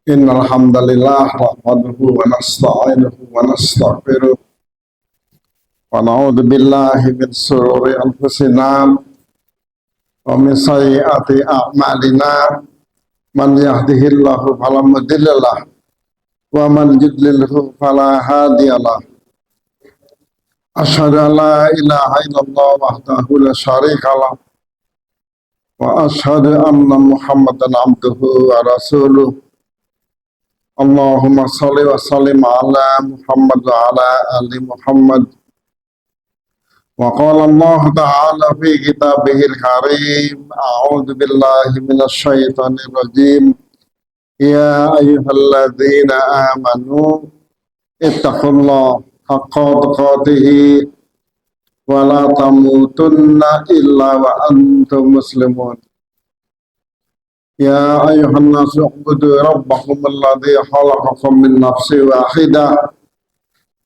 Innal hamdalillah nahmaduhu wa nasta'inuhu wa nastaghfiruh wa na'udzu billahi min shururi anfusina wa min sayyiati a'malina man yahdihillahu fala mudhillalah wa man yudlilhu fala hadiyalah. Asyhadu an la ilaha illallah wahdahu la syarikalah wa asyhadu anna Muhammadan abduhu wa rasuluh. Allahumma salli wa sallim ala Muhammad wa ala ali Muhammad. Wa qala Allah ta'ala fi kitabihil karim, a'udzu billahi minasy syaithanir rajim. Ya ayyuhalladzina amanu ittaqullaha haqqa tuqatih wa la tamutunna illa wa antum muslimun. Ya ayuhan nasu ubudu rabbakum alladhi khalaqakum min nafsin wahidah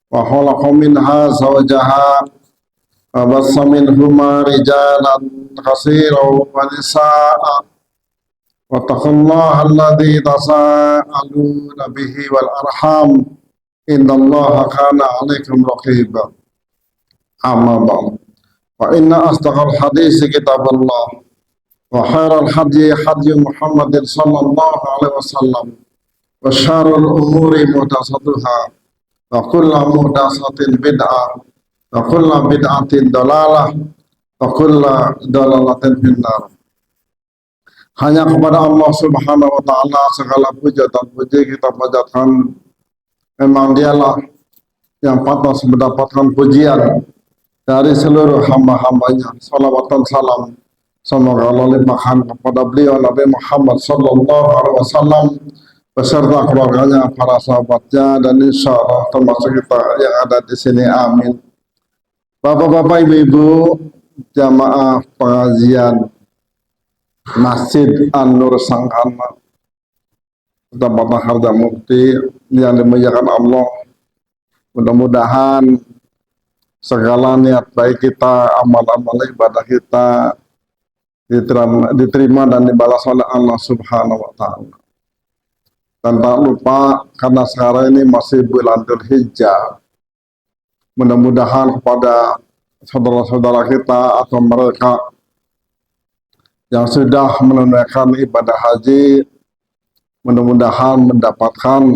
wa khalaqa minha zawjaha wa bassa minhuma rijalan katsiran wa nisaa'a wa taqullaha alladhi tasaaluna bihi wal arham innallaha kana 'alaikum raqiba. Amma ba'd. Wa inna asdaqal hadits kitabullah wa khairal hadi hadi Muhammadin sallallahu alaihi wasallam wa syarrul umuri muhdatsatuha wa kullu muhdatsatin bid'ah wa kullu bid'atin dalalah wa kullu dalalatin finnar. Hanya kepada Allah Subhanahu wa taala segala puja dan puji kita panjatkan. Memang dialah yang pantas mendapatkan pujian dari seluruh hamba-hambanya. Salawat dan salam semoga Allah limpahkan kepada beliau Nabi Muhammad sallallahu alaihi wasallam beserta keluarganya, para sahabatnya, dan insya Allah termasuk kita yang ada di sini. Amin. Bapak-bapak, ibu-ibu, jamaah pengajian Masjid An-Nur Sangkana, Tempatan Harja Mukti yang dimuliakan Allah. Mudah-mudahan segala niat baik kita, amal-amal ibadah kita diterima dan dibalas oleh Allah Subhanahu wa taala. Dan tak lupa karena sekarang ini masih bulan Dzulhijjah, mudah-mudahan kepada saudara-saudara kita atau mereka yang sudah menunaikan ibadah haji, mudah-mudahan mendapatkan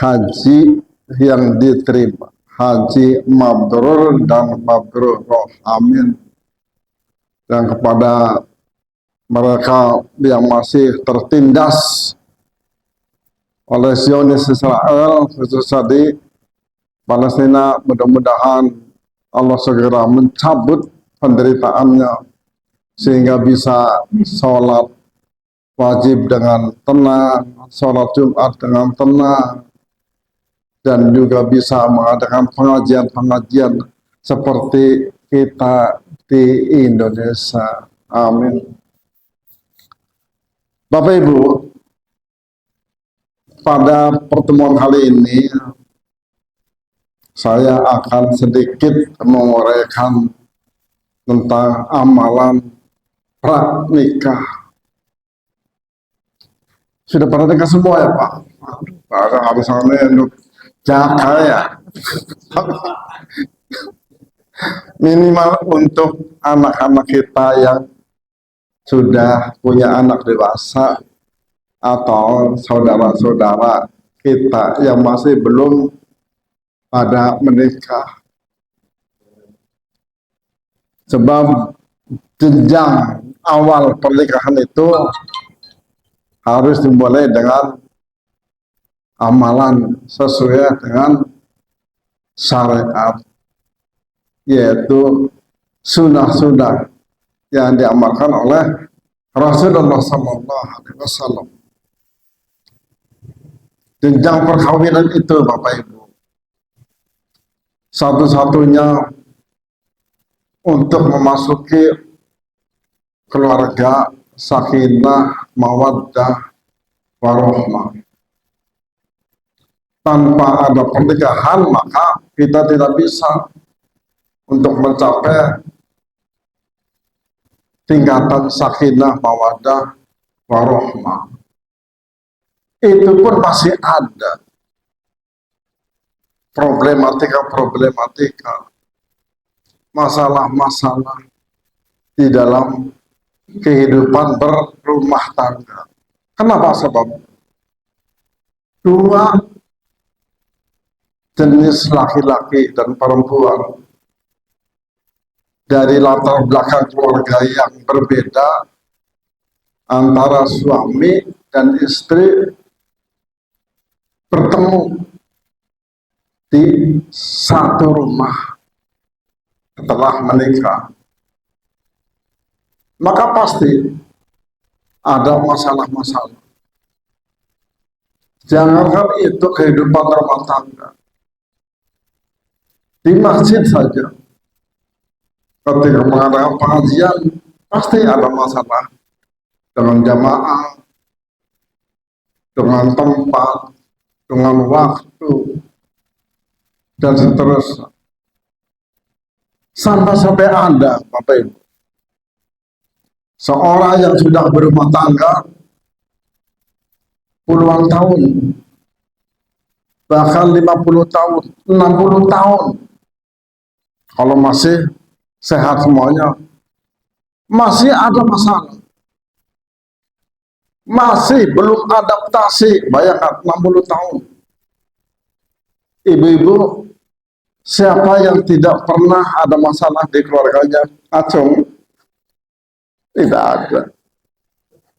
haji yang diterima, haji mabrur dan mabrurah. Amin. Dan kepada mereka yang masih tertindas oleh Zionis Israel, khususnya di Palestina, mudah-mudahan Allah segera mencabut penderitaannya sehingga bisa sholat wajib dengan tenang, sholat Jumat dengan tenang, dan juga bisa mengadakan pengajian-pengajian seperti kita di Indonesia. Amin. Bapak Ibu, pada pertemuan kali ini saya akan sedikit menguraikan tentang amalan pranikah. Sudah pernah nikah semua ya Pak? Harus untuk jaga ya. Minimal untuk anak-anak kita yang sudah punya anak dewasa atau saudara-saudara kita yang masih belum pada menikah. Sebab jenjang awal pernikahan itu harus dimulai dengan amalan sesuai dengan syariat, yaitu sunnah-sunnah yang diamalkan oleh Rasulullah sallallahu alaihi wasallam. Jenjang perkawinan itu Bapak Ibu satu-satunya untuk memasuki keluarga sakinah, mawaddah, warahmah. Tanpa ada pernikahan maka kita tidak bisa untuk mencapai tingkatan sakinah, mawaddah, warahmah. itu pun masih ada problematika-problematika, masalah-masalah di dalam kehidupan berumah tangga. Kenapa sebab? Dua jenis laki-laki dan perempuan dari latar belakang keluarga yang berbeda antara suami dan istri bertemu di satu rumah setelah menikah, maka pasti ada masalah-masalah. Jangankan itu kehidupan rumah tangga, di masjid saja ketika mengadakan pengajian pasti ada masalah dengan jamaah, dengan tempat, dengan waktu, dan seterusnya. Sampai Anda, Bapak Ibu, seorang yang sudah berumah tangga puluhan tahun, bahkan 50 tahun, 60 tahun, kalau masih sehat semuanya, masih ada masalah. Masih belum adaptasi, bayangkan 60 tahun. Ibu-ibu, siapa yang tidak pernah ada masalah di keluarganya? Acung? Tidak ada.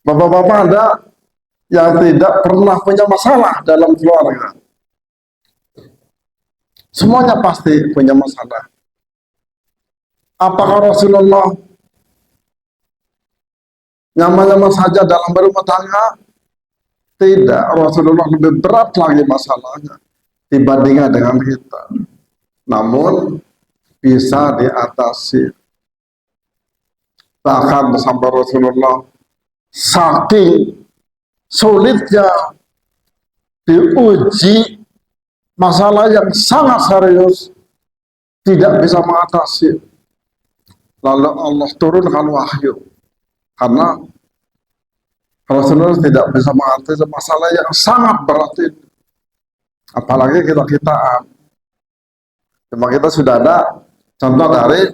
Bapak-bapak ada yang tidak pernah punya masalah dalam keluarga? Semuanya pasti punya masalah. Apakah Rasulullah nyaman-nyaman saja dalam berumah tangga? Tidak, Rasulullah lebih berat lagi masalahnya dibandingkan dengan kita. Namun bisa diatasi. Bahkan sampai Rasulullah saking sulitnya diuji masalah yang sangat serius, tidak bisa mengatasi. Lalu Allah turunkan wahyu, karena Rasulullah tidak bisa mengatasi masalah yang sangat berat itu. Apalagi kita-kita. Cuma kita sudah ada contoh dari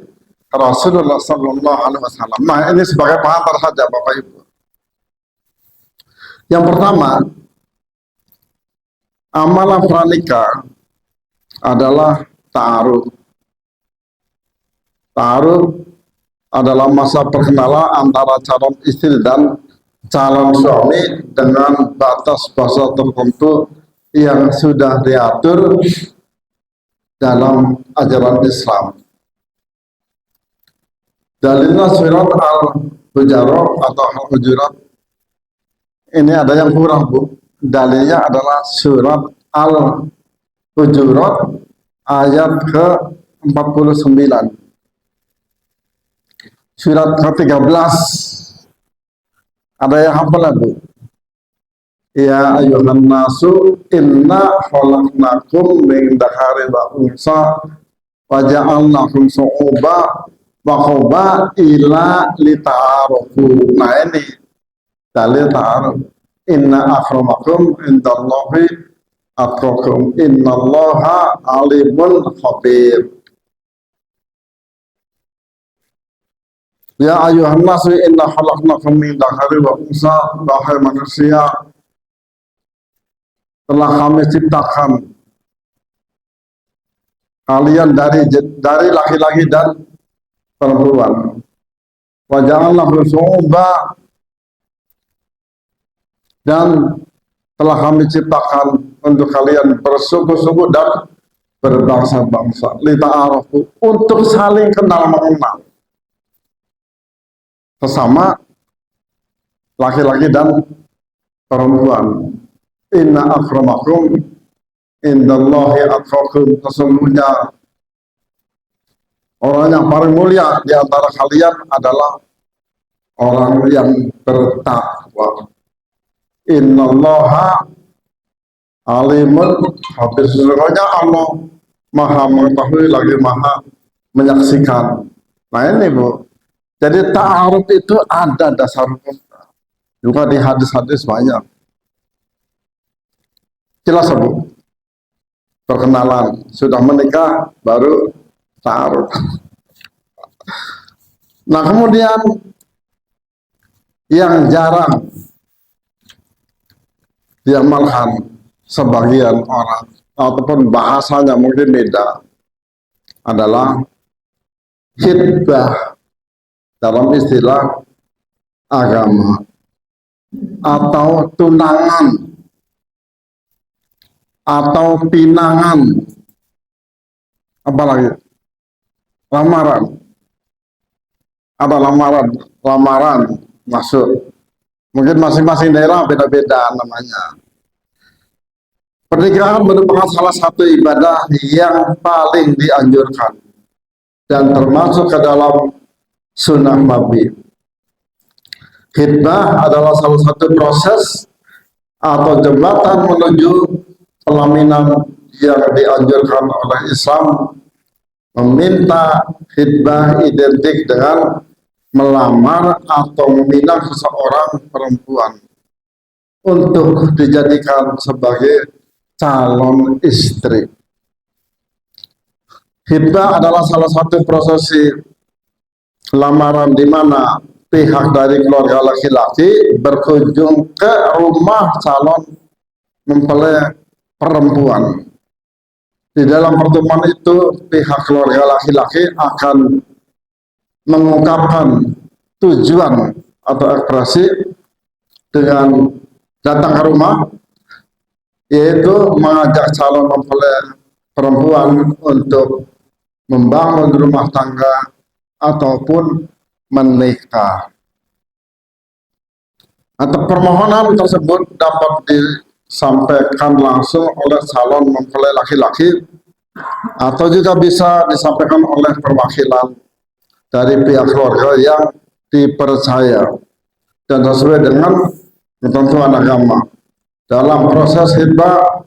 Rasulullah Sallallahu Alaihi Wasallam. Nah, ini sebagai pengantar saja, Bapak Ibu. Yang pertama, amalan pranikah adalah ta'aruf. Ta'aruf adalah masa perkenalan antara calon istri dan calon suami dengan batas-batas tertentu yang sudah diatur dalam ajaran Islam. Dalilnya surat Al-Hujurat atau Al-Hujurat. Ini ada yang kurang, Bu. Dalilnya adalah surat Al-Hujurat ayat ke-49. Surat ke-13. Ada yang hafal, Bu? Ya ayuhan nasu inna khalaqnakum min dzakarin wa unsa wa ja'alnakum syu'uban wa qabaila lita'arafu. Nah, ini dalil ta'aruf. Inna akramakum indallahi atqakum innallaha alimun khabir. Ya ayuhan nasu inna khalaqnakum min dzakarin wa unsa, wahai manusia, telah kami ciptakan kalian dari laki-laki dan perempuan. Wa ja'alnakum syu'uban, dan telah kami ciptakan untuk kalian bersuku-suku dan berbangsa-bangsa. Lita'arafu, untuk saling kenal mengenal sesama laki-laki dan perempuan. Inna akramakum indallahi atqakum, sesungguhnya orang yang paling mulia di antara kalian adalah orang yang bertakwa. Innallaha alimun khabir, sesungguhnya Allah maha mengetahui lagi maha menyaksikan. Nah, ini, Bu. Jadi ta'aruf itu ada dasar hukum. Juga di hadis-hadis banyak. Jelas Bu, perkenalan, sudah menikah baru taruh. Nah kemudian yang jarang diamalkan sebagian orang ataupun bahasanya mungkin beda adalah khitbah dalam istilah agama atau tunangan atau pinangan, apalagi lamaran, ada lamaran masuk. Mungkin masing-masing daerah beda-beda namanya. Pernikahan merupakan salah satu ibadah yang paling dianjurkan dan termasuk ke dalam sunnah Nabi. Khitbah adalah salah satu proses atau jembatan menuju pelaminan yang dianjurkan oleh Islam. Meminta khitbah identik dengan melamar atau meminang seseorang perempuan untuk dijadikan sebagai calon istri. Khitbah adalah salah satu prosesi lamaran di mana pihak dari keluarga laki-laki berkunjung ke rumah calon mempelai perempuan. Di dalam pertemuan itu, pihak keluarga laki-laki akan mengungkapkan tujuan atau ekspresi dengan datang ke rumah, yaitu mengajak calon mempelai perempuan untuk membangun rumah tangga ataupun menikah. Atau permohonan tersebut dapat disampaikan langsung oleh calon mempelai laki-laki atau juga bisa disampaikan oleh perwakilan dari pihak keluarga yang dipercaya dan sesuai dengan ketentuan agama. Dalam proses khitbah,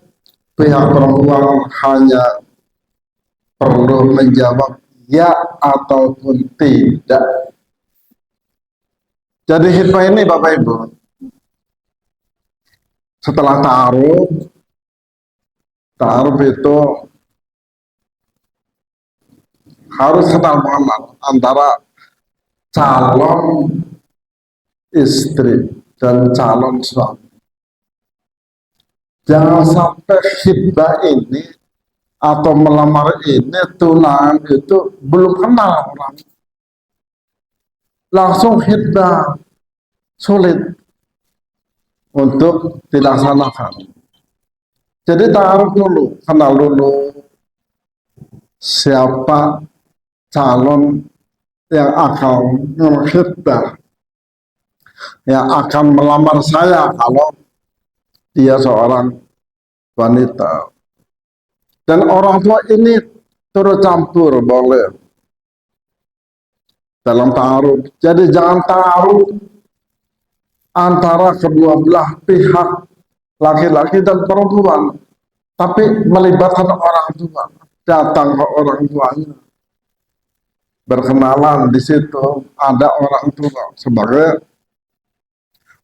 pihak perempuan hanya perlu menjawab ya ataupun tidak. Jadi khitbah ini Bapak Ibu, setelah taruh itu harus kenal mengenal antara calon istri dan calon suami. Jangan sampai khitbah ini atau melamar ini tunangan itu belum kenal orang, langsung khitbah, sulit untuk dilaksanakan. Jadi taruh dulu, kenal dulu siapa calon yang akan mengkhitbah, yang akan melamar saya kalau dia seorang wanita. Dan orang tua ini turut campur boleh dalam taruh. Jadi jangan taruh antara kedua belah pihak, laki-laki dan perempuan, tapi melibatkan orang tua, datang ke orang tuanya, berkenalan, di situ ada orang tua sebagai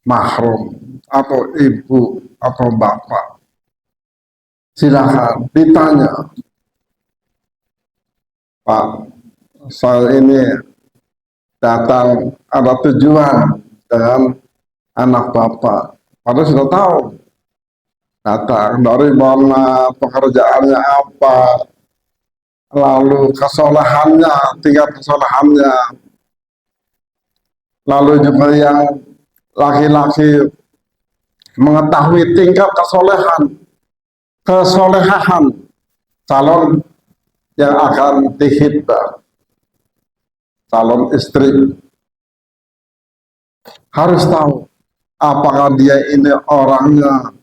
mahram atau ibu atau bapak. Silakan ditanya, Pak, saya ini datang ada tujuan dengan anak bapak. Padahal sudah tahu datang dari mana, pekerjaannya apa, lalu kesolehannya, tingkat kesolehannya, lalu juga yang laki-laki mengetahui tingkat kesolehan calon yang akan dikhitbah, calon istri. Harus tahu apakah dia ini orangnya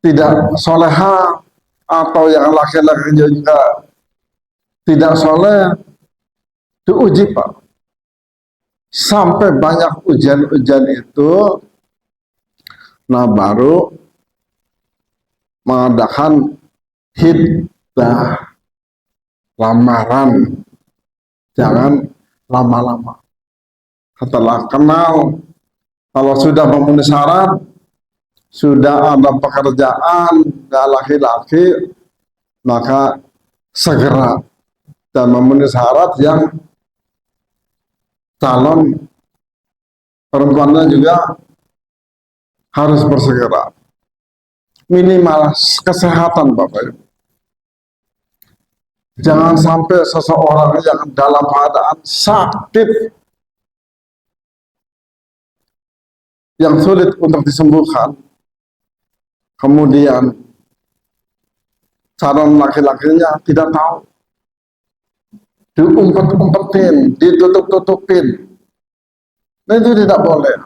tidak soleha atau yang laki-laki juga tidak soleh. Diuji Pak, sampai banyak ujian-ujian itu, nah baru mengadakan khitbah, lamaran. Jangan lama-lama. Setelah kenal, kalau sudah memenuhi syarat, sudah ada pekerjaan laki-laki, maka segera dan memenuhi syarat yang calon perempuannya juga harus bersegera. Minimal kesehatan, Bapak Ibu. Jangan sampai seseorang yang dalam keadaan sakit yang sulit untuk disembuhkan, kemudian calon laki-lakinya tidak tahu, diumpet-umpetin, ditutup-tutupin. Nah, itu tidak boleh,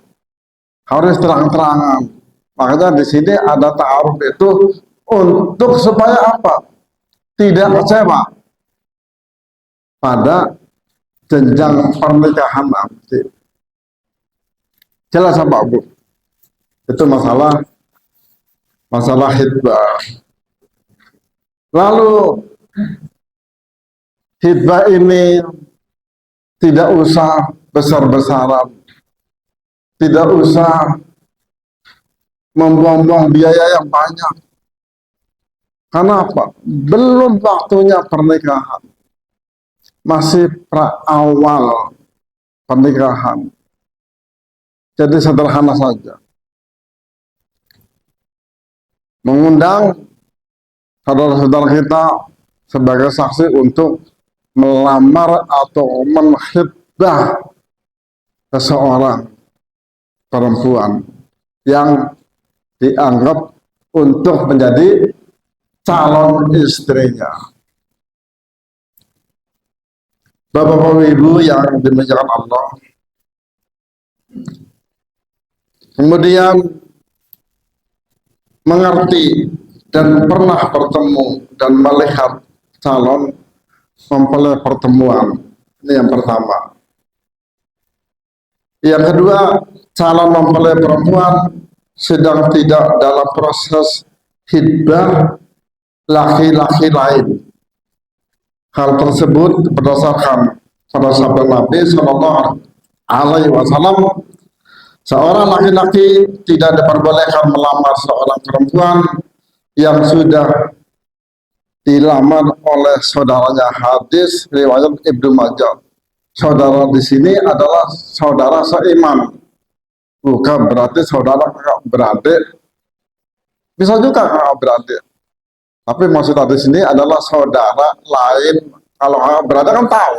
harus terang-terangan. Makanya di sini ada ta'aruf itu untuk supaya apa? Tidak kecewa pada jenjang pernikahan nanti. Jelas apa, Bu? Itu masalah hitbah. Lalu hitbah ini tidak usah besar-besaran, tidak usah membuang-buang biaya yang banyak. Karena apa? Belum waktunya pernikahan, masih awal pernikahan. Jadi sederhana saja, mengundang saudara-saudara kita sebagai saksi untuk melamar atau menghitbah seseorang perempuan yang dianggap untuk menjadi calon istrinya. Bapak-bapak Ibu yang dimuliakan Allah, kemudian mengerti dan pernah bertemu dan melihat calon mempelai pertemuan. Ini yang pertama. Yang kedua, calon mempelai perempuan sedang tidak dalam proses hitbah laki-laki lain. Hal tersebut berdasarkan pada sabda Nabi Shallallahu Alaihi Wasallam, seorang laki-laki tidak diperbolehkan melamar seorang perempuan yang sudah dilamar oleh saudaranya. Hadis riwayat Ibnu Majah. Saudara di sini adalah saudara seiman, bukan berarti saudara kakak beradik. Bisa juga kakak beradik, tapi maksud di sini adalah saudara lain. Kalau kakak beradik kan tahu,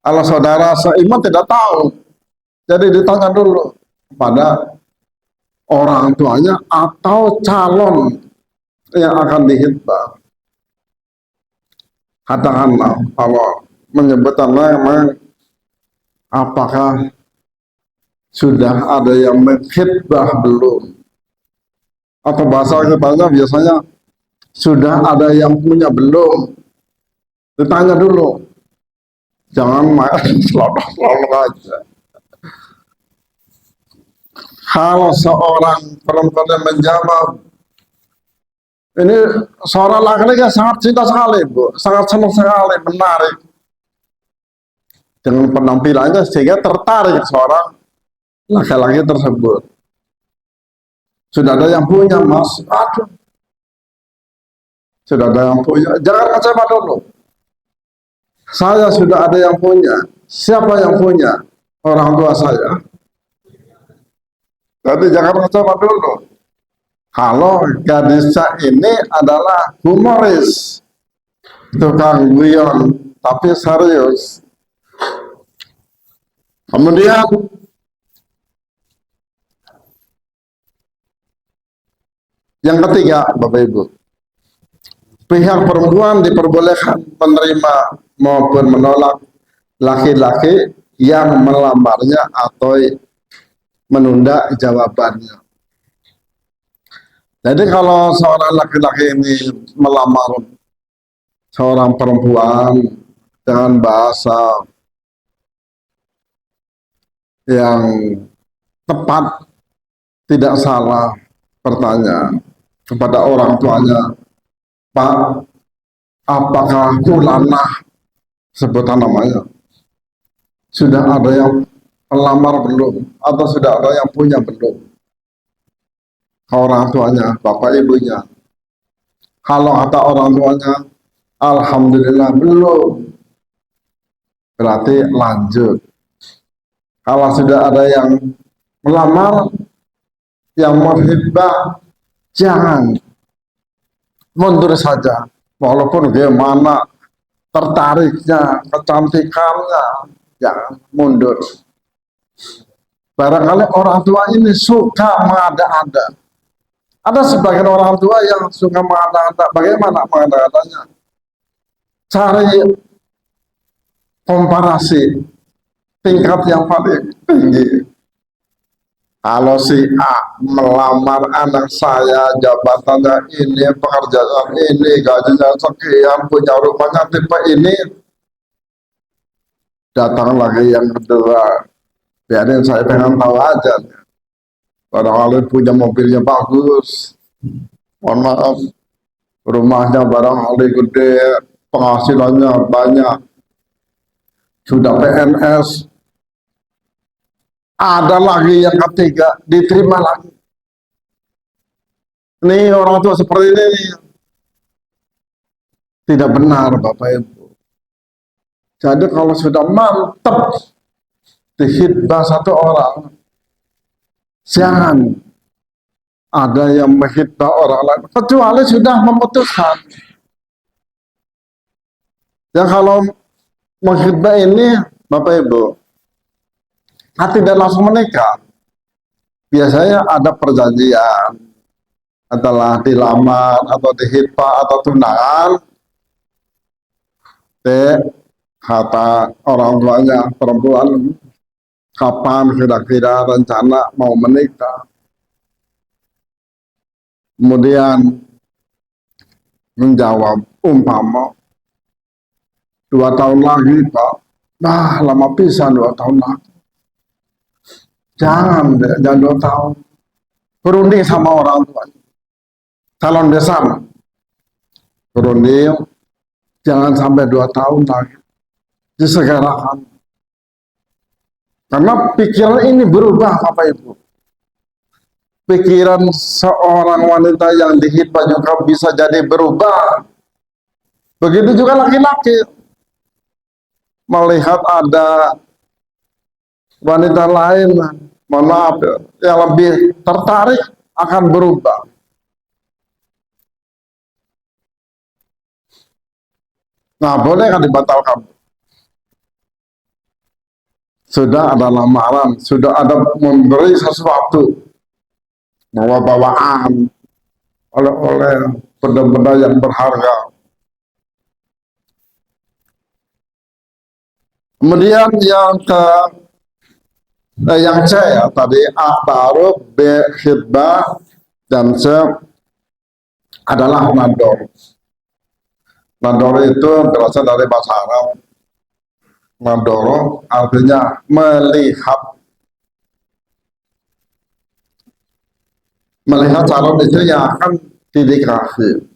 kalau saudara seiman tidak tahu. Jadi ditanya dulu pada orang tuanya atau calon yang akan dihitbah. Katakanlah kalau menyebutkan nama, apakah sudah ada yang menghitbah belum? Atau bahasa kita biasanya sudah ada yang punya belum? Ditanya dulu, jangan main selonok aja. Kalau seorang perempuan yang menjawab, ini seorang laki-laki sangat cinta sekali, Bu, sangat senang sekali, menarik dengan penampilannya sehingga tertarik seorang laki-laki tersebut. Sudah ada yang punya, Mas. Aduh, sudah ada yang punya. Jangan kecewa dulu. Saya sudah ada yang punya. Siapa yang punya? Orang tua saya. Jadi jangan kecewa dulu. Kalau gadisnya ini adalah humoris, tukang guyon, tapi serius. Kemudian yang ketiga, Bapak Ibu, pihak perempuan diperbolehkan menerima maupun menolak laki-laki yang melamarnya atau menunda jawabannya. Jadi kalau seorang laki-laki ini melamar seorang perempuan dengan bahasa yang tepat, tidak salah, bertanya kepada orang tuanya, Pak, apakah fulanah, sebutan namanya, sudah ada yang melamar belum? Atau sudah ada yang punya belum? ke orang tuanya, bapak ibunya. Kalau kata orang tuanya, alhamdulillah belum, berarti lanjut. Kalau sudah ada yang melamar, yang menghibah, jangan mundur saja. Walaupun gimana tertariknya, kecantikannya, jangan mundur. Barangkali orang tua ini suka mengada-ada. Ada sebagian orang tua yang suka mengada-ada. Bagaimana mengada-adanya? Cari komparasi tingkat yang paling tinggi. Kalau si A melamar anak saya, jabatannya ini, pekerjaan ini, gajinya sekian, punya rumahnya tipe ini, datang lagi yang kedua. Biarin saya pengen tahu aja. Barangkali punya mobilnya bagus, mohon maaf, rumahnya barangkali gede, penghasilannya banyak, sudah PNS. Ada lagi yang ketiga, diterima lagi. Ini orang tua seperti ini tidak benar, Bapak Ibu. Jadi kalau sudah mantap dihitbah satu orang, jangan ada yang menghitbah orang lain, kecuali sudah memutuskan. Ya kalau menghitbah ini, Bapak Ibu, tidak langsung menikah. Biasanya ada perjanjian, adalah dilamar atau dihitbah atau tunangan. Kata orang tuanya perempuan, kapan kira-kira rencana mau menikah. Kemudian menjawab, umpama 2 tahun lagi Pak. Nah lama pisan 2 tahun lagi. Jangan 2 tahun. Berunding sama orang tua. Calon bersama. Berunding, jangan sampai 2 tahun lagi. Disegerakan. Karena pikiran ini berubah Bapak Ibu. Pikiran seorang wanita yang dihitbah juga bisa jadi berubah. Begitu juga laki-laki. Melihat ada wanita lain, mohon maaf, yang lebih tertarik akan berubah. Nah, boleh kan dibatalkan? Sudah ada lamaran, sudah ada memberi sesuatu, bawa-bawaan, oleh-oleh, benda-benda yang berharga. Kemudian yang C ya tadi ta'aruf, B khidbah, dan C adalah nador. Nador itu berasal dari bahasa Arab. Nador artinya melihat. Melihat calon istri yang akan dinikahi.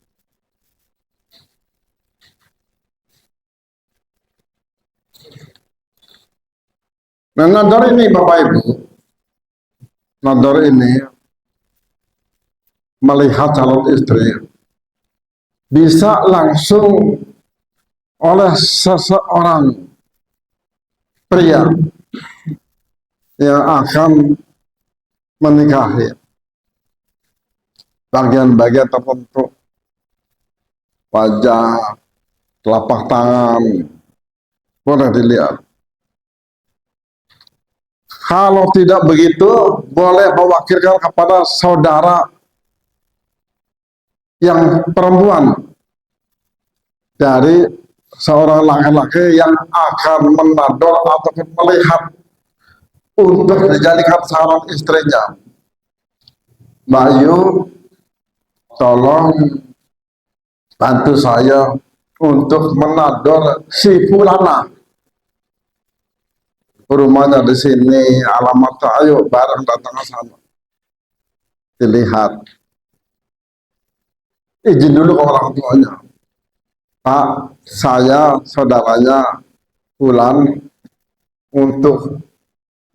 Nah, nador ini Bapak Ibu, nador ini melihat calon istri bisa langsung oleh seseorang pria yang akan menikahi. Bagian-bagian tertentu, wajah, telapak tangan, boleh dilihat. Kalau tidak begitu, boleh mewakilkan kepada saudara yang perempuan dari seorang laki-laki yang akan menador ataupun melihat untuk dijadikan calon istrinya. Mbak Yu, tolong bantu saya untuk menador si Fulana. Rumahnya di sini, alamatnya, ayo bareng datang ke sana. Dilihat. Izin dulu ke orang tuanya. Pak, saya saudaranya Fulan untuk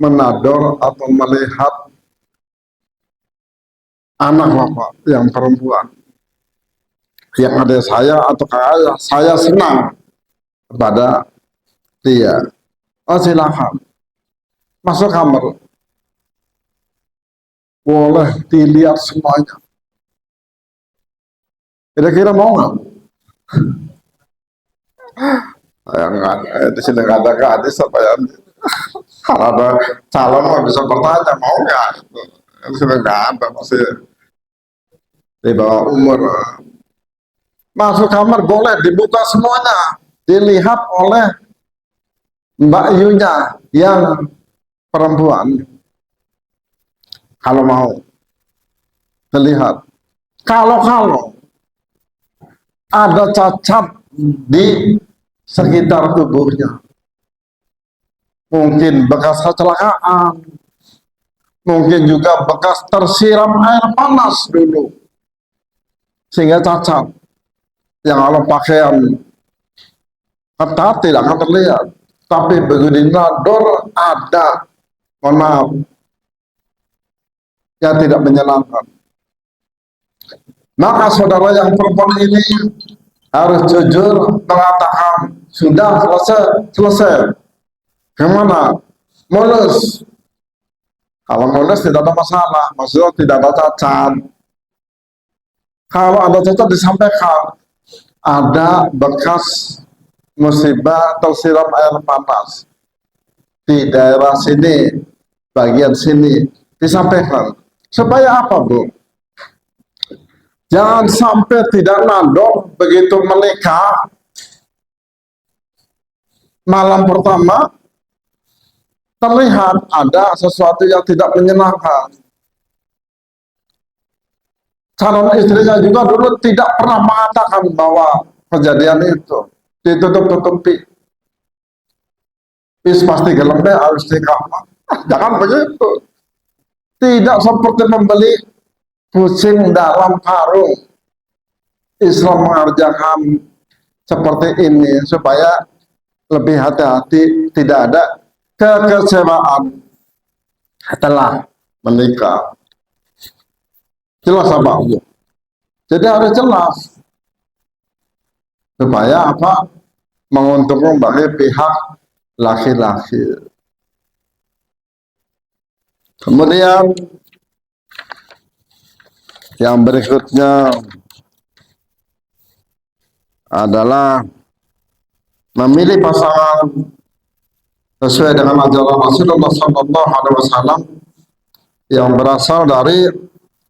menador atau melihat anak bapak yang perempuan yang ada saya atau kakak saya senang kepada dia. Oh silakan masuk kamar, boleh dilihat semuanya. Kira-kira mau nggak? Enggak, di sini nggak ada gadis apa ya? Kalau ada calon mau bisa bertanya mau nggak? Di sini nggak ada, masih di bawah umur. Masuk kamar boleh dibuka semuanya, dilihat oleh Mbak Yunya yang perempuan. Kalau mau terlihat, kalau ada cacat di sekitar tubuhnya, mungkin bekas kecelakaan, mungkin juga bekas tersiram air panas dulu, sehingga cacat. Yang kalau pakaian ketat tidak akan terlihat, tapi begitu nador ada, mohon maaf, yang tidak menyenangkan. Maka saudara yang perempuan ini harus jujur mengatakan sudah selesai. Kemana? Mulus. Kalau mulus tidak ada masalah, maksudnya tidak ada cacat. Kalau ada cacat disampaikan, ada bekas musibah tersiram air panas di daerah sini, bagian sini, disampaikan. Supaya apa, Bu? Jangan sampai tidak nador begitu menikah malam pertama terlihat ada sesuatu yang tidak menyenangkan. Calon istrinya juga dulu tidak pernah mengatakan bahwa kejadian itu ditutup-tutupi. Pasti gelembe harus dikawal. Jangan begitu. Tidak seperti membeli kucing dalam karung. Islam mengajarkan seperti ini supaya lebih hati-hati, tidak ada kekecewaan setelah menikah. Jelas apa? Jadi harus jelas supaya apa? Menguntungkan bagi pihak laki-laki. Kemudian yang berikutnya adalah memilih pasangan sesuai dengan ajaran Rasulullah SAW yang berasal dari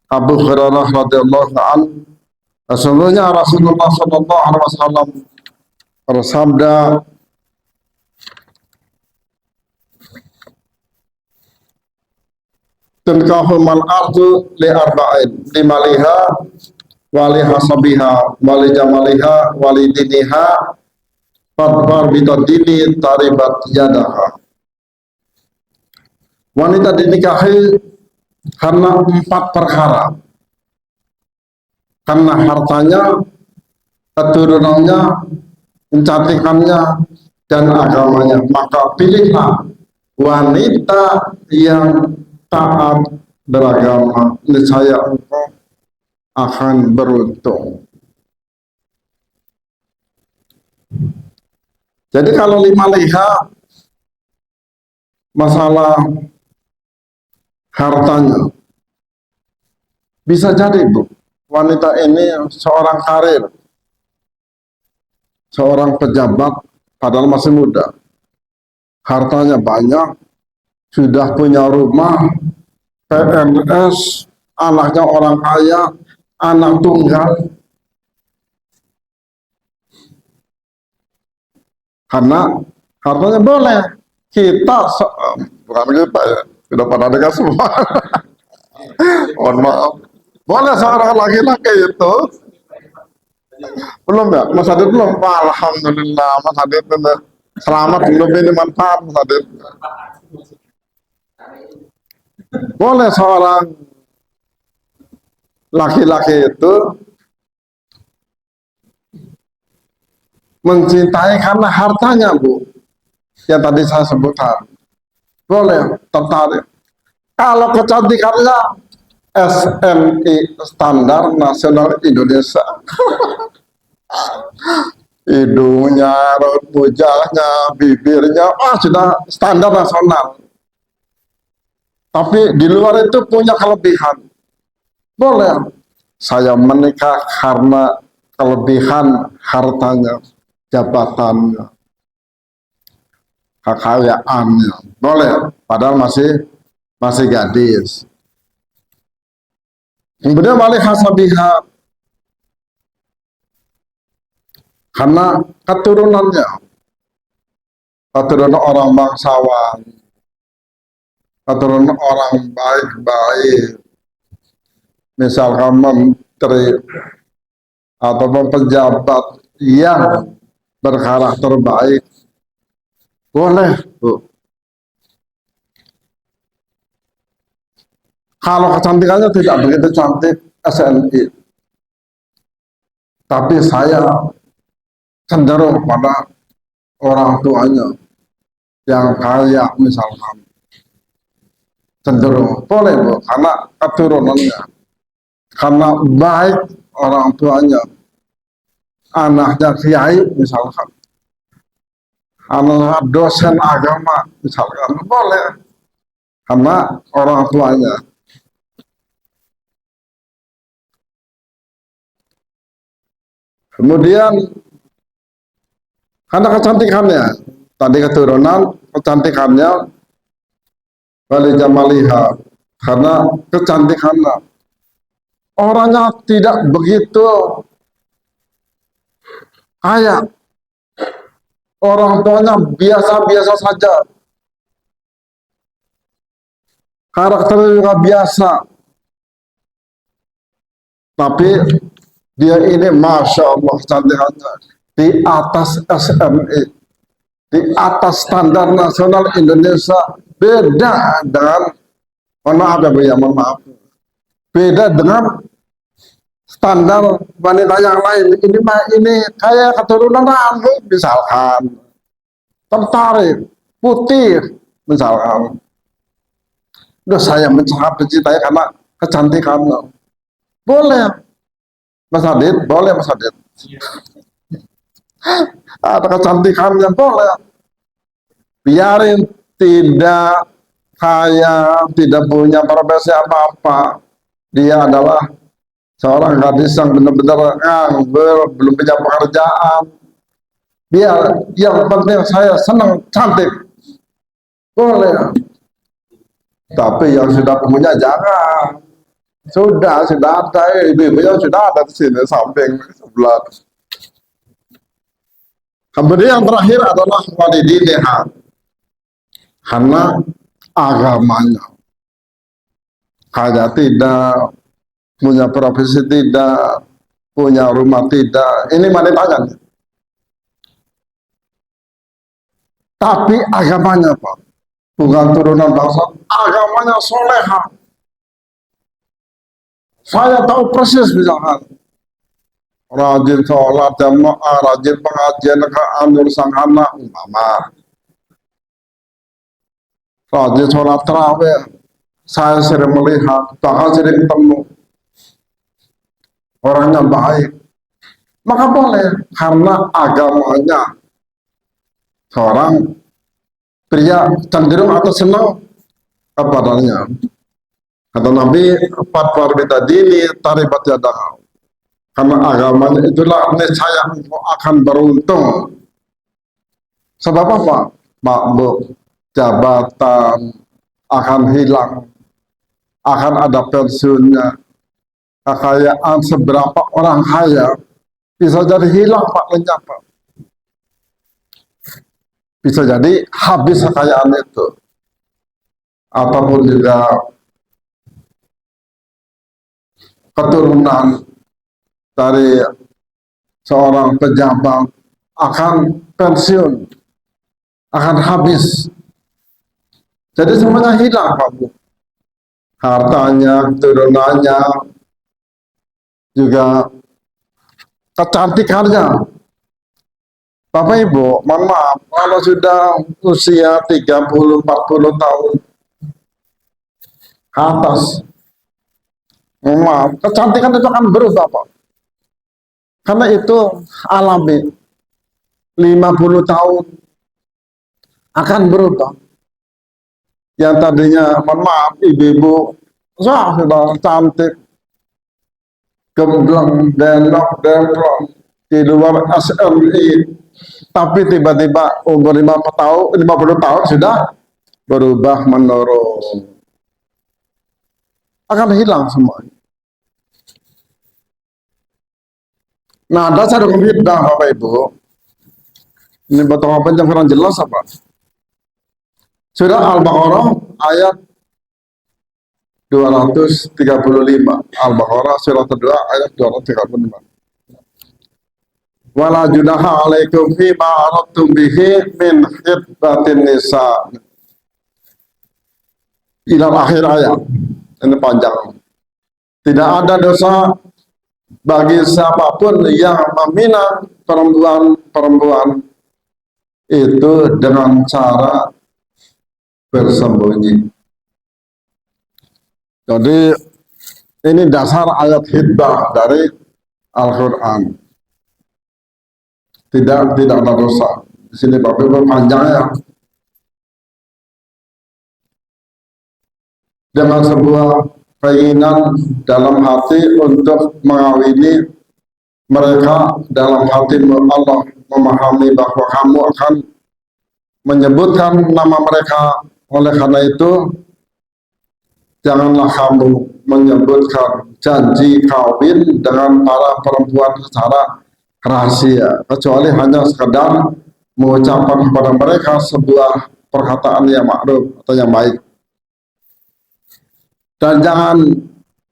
Abu Hurairah radhiyallahu anhu. Sesungguhnya Rasulullah SAW bersabda, "Tunkahu mal ardu li arba'in, li maliha wali hasabiha wali jamaliha wali diniha fadbar bitadini taribat yadaha." Wanita dinikahi karena 4 perkara. Karena hartanya, keturunannya, kecantikannya, dan agamanya. Maka pilihlah wanita yang taat beragama, niscaya engkau akan beruntung. Jadi kalau lima liha masalah hartanya, bisa jadi Bu, wanita ini seorang karir, seorang pejabat, padahal masih muda, hartanya banyak, sudah punya rumah, PNS, anaknya orang kaya, anak tunggal. Karena hartanya boleh. Kita, bukan kita ya, sudah pada dengar semua. Mohon maaf. Boleh seorang laki-laki itu, belum ya? Mas Adit belum? Alhamdulillah, Mas Adit selamat, belum ini manfaat Mas Adit. Boleh seorang laki-laki itu mencintai karena hartanya, Bu, yang tadi saya sebutkan. Boleh tertarik. Kalau kecantikannya SNI, Standar Nasional Indonesia. Hidungnya, raut wajahnya, bibirnya, sudah standar nasional. Tapi di luar itu punya kelebihan. Boleh. Saya menikah karena kelebihan hartanya, jabatannya, kekayaannya. Boleh. Padahal masih gadis. Kemudian balik hasabiha, karena keturunannya, keturunan orang bangsawan, keturunan orang baik-baik, misalkan menteri atau pejabat yang berkarakter baik, boleh tuh. Kalau kecantikannya tidak begitu cantik SNI, tapi saya cenderung pada orang tuanya yang kaya misalkan, cenderung boleh Bu, karena keturunannya, karena baik orang tuanya, anaknya kiai misalkan, anak dosen agama misalkan, boleh karena orang tuanya. Kemudian karena kecantikannya, tadi keturunan, kecantikannya, wali jamaliha, karena kecantikannya, orangnya tidak begitu kaya, orang tuanya biasa-biasa saja, karakternya juga biasa, tapi dia ini Masya Allah cantikannya di atas SNI, di atas standar nasional Indonesia, beda dengan, mohon maaf ya Bu ya, mohon maaf, beda dengan standar wanita yang lain. Ini kayak keturunan rambut misalkan, tertarik, putih misalkan. Udah saya mencintai karena kecantikannya. Boleh Mas Adit, boleh Mas Adit. Ada kecantikannya, boleh. Biarin tidak kaya, tidak punya profesi apa-apa. Dia adalah seorang gadis yang benar-benar nganggur, belum punya pekerjaan. Biar yang penting saya senang cantik, boleh. Tapi yang sudah punya jangan. Sudah ada, ibu-ibunya sudah ada di sini samping sebelah. Kemudian yang terakhir adalah walidiniha, karena agamanya. Kaya tidak, punya profesi tidak, punya rumah tidak, ini wanitanya. Tapi agamanya Pak, bukan turunan bangsa, agamanya soleha. Saya tahu persis misalkan, rajin sholat jamaah, rajin pengajian ke anur sang anak, umpama. Rajin sholat terawih, saya sering melihat, bahkan sering ketemu, orangnya baik, maka boleh, karena agamanya. Seorang pria cenderung atau senang kepadanya. Kata Nabi, fatwa bidadini taribat yadahu, karena agamanya itulah niscaya engkau akan beruntung. Sebab apa? Makmur, jabatan akan hilang, akan ada pensiunnya. Kekayaan seberapa orang kaya bisa jadi hilang Pak, lenyap Pak. Bisa jadi habis kekayaan itu. Ataupun juga keturunan dari seorang pejabat akan pensiun, akan habis. Jadi semuanya hilang Pak Bu. Hartanya, keturunannya, juga kecantikannya. Bapak Ibu, mohon maaf, kalau sudah usia 30-40 tahun ke atas, Maaf, kecantikan itu akan berubah, Pak. Karena itu alami. 50 tahun akan berubah. Yang tadinya, mohon maaf, ibu-ibu, sudah cantik, gembleng, denok, demplong, di luar SMI. Tapi tiba-tiba umur 50 tahun sudah berubah menurun. Akan hilang semua. Nah, dasar hukum hiddah, Bapak Ibu, ini betul apa yang kurang jelas apa? Surah Al-Baqarah ayat 235. Al-Baqarah surah kedua ayat 235. Wala junaha alaikum fima aradtum bihi min khidbatin nisa. Ila akhir ayat. Ini panjang. Tidak ada dosa bagi siapapun yang meminang perempuan-perempuan itu dengan cara bersembunyi. Jadi ini dasar ayat hidbah dari Al-Quran. Tidak ada dosa. Di sini Bapak Ibu panjang ya. Dengan sebuah keinginan dalam hati untuk mengawini mereka, dalam hati Allah memahami bahwa kamu akan menyebutkan nama mereka. Oleh karena itu, janganlah kamu menyebutkan janji kawin dengan para perempuan secara rahasia, kecuali hanya sekedar mengucapkan kepada mereka sebuah perkataan yang ma'ruf atau yang baik. Dan jangan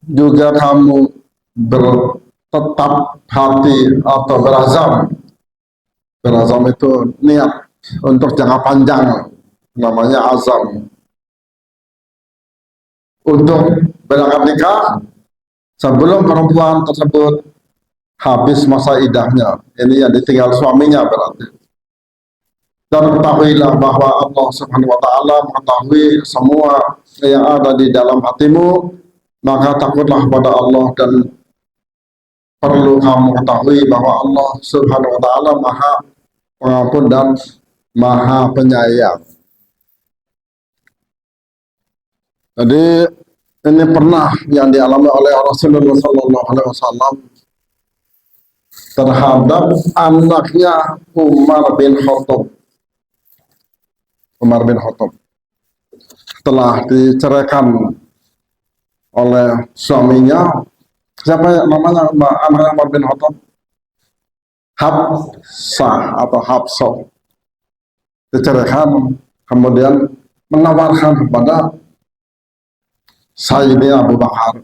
juga kamu bertetap hati atau berazam. Berazam itu niat untuk jangka panjang, namanya azam. Untuk berangkat nikah sebelum perempuan tersebut habis masa idahnya. Ini yang ditinggal suaminya berarti. Dan ketahuilah bahwa Allah Subhanahu wa Ta'ala mengetahui semua yang ada di dalam hatimu, maka takutlah pada Allah, dan perlu kamu ketahui bahwa Allah Subhanahu wa Ta'ala Maha Pengampun dan Maha Penyayang. Jadi ini pernah yang dialami oleh Rasulullah SAW terhadap anaknya Umar bin Khattab. Umar bin Khattab telah diceraikan oleh suaminya. Siapa yang namanya anaknya Umar bin Khattab? Hafsah atau Hafsah. Diceraikan, kemudian menawarkan kepada Sayyidina Abu Bakar.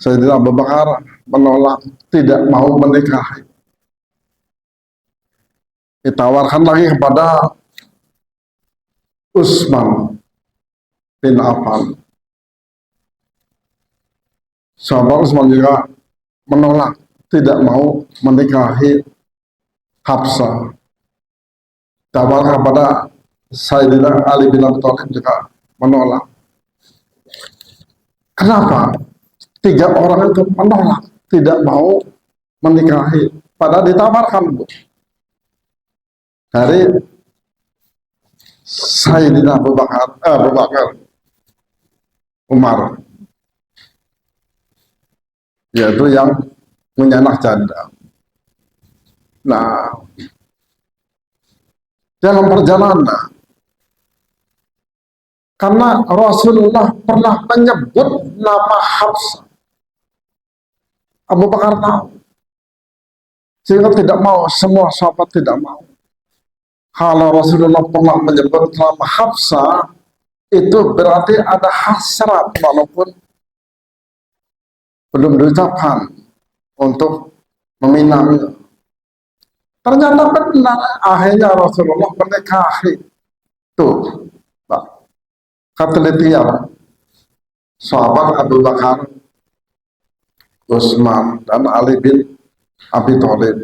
Sayyidina Abu Bakar menolak, tidak mau menikahi. Ditawarkan lagi kepada Utsman bin Affan. Sahabat Utsman juga menolak, tidak mau menikahi Hafsah. Tawarkan kepada Sayyidina Ali bin Abi Thalib juga menolak. Kenapa? 3 orang itu menolak, tidak mau menikahi. Padahal ditawarkan, Bu. Dari Sayyidina Abu Bakar, Umar, yaitu yang punya anak janda. Nah, dalam perjalanan, karena Rasulullah pernah menyebut nama Hafsah, Abu Bakar tahu, sehingga tidak mau, semua sahabat tidak mau. Kalau Rasulullah pernah menyebut nama Hafsah, itu berarti ada hasrat walaupun belum diucapkan untuk meminang. Ternyata benar, akhirnya Rasulullah menikahi. Tuh, Pak, ketelitian sahabat Abu Bakar, Utsman, dan Ali bin Abi Thalib.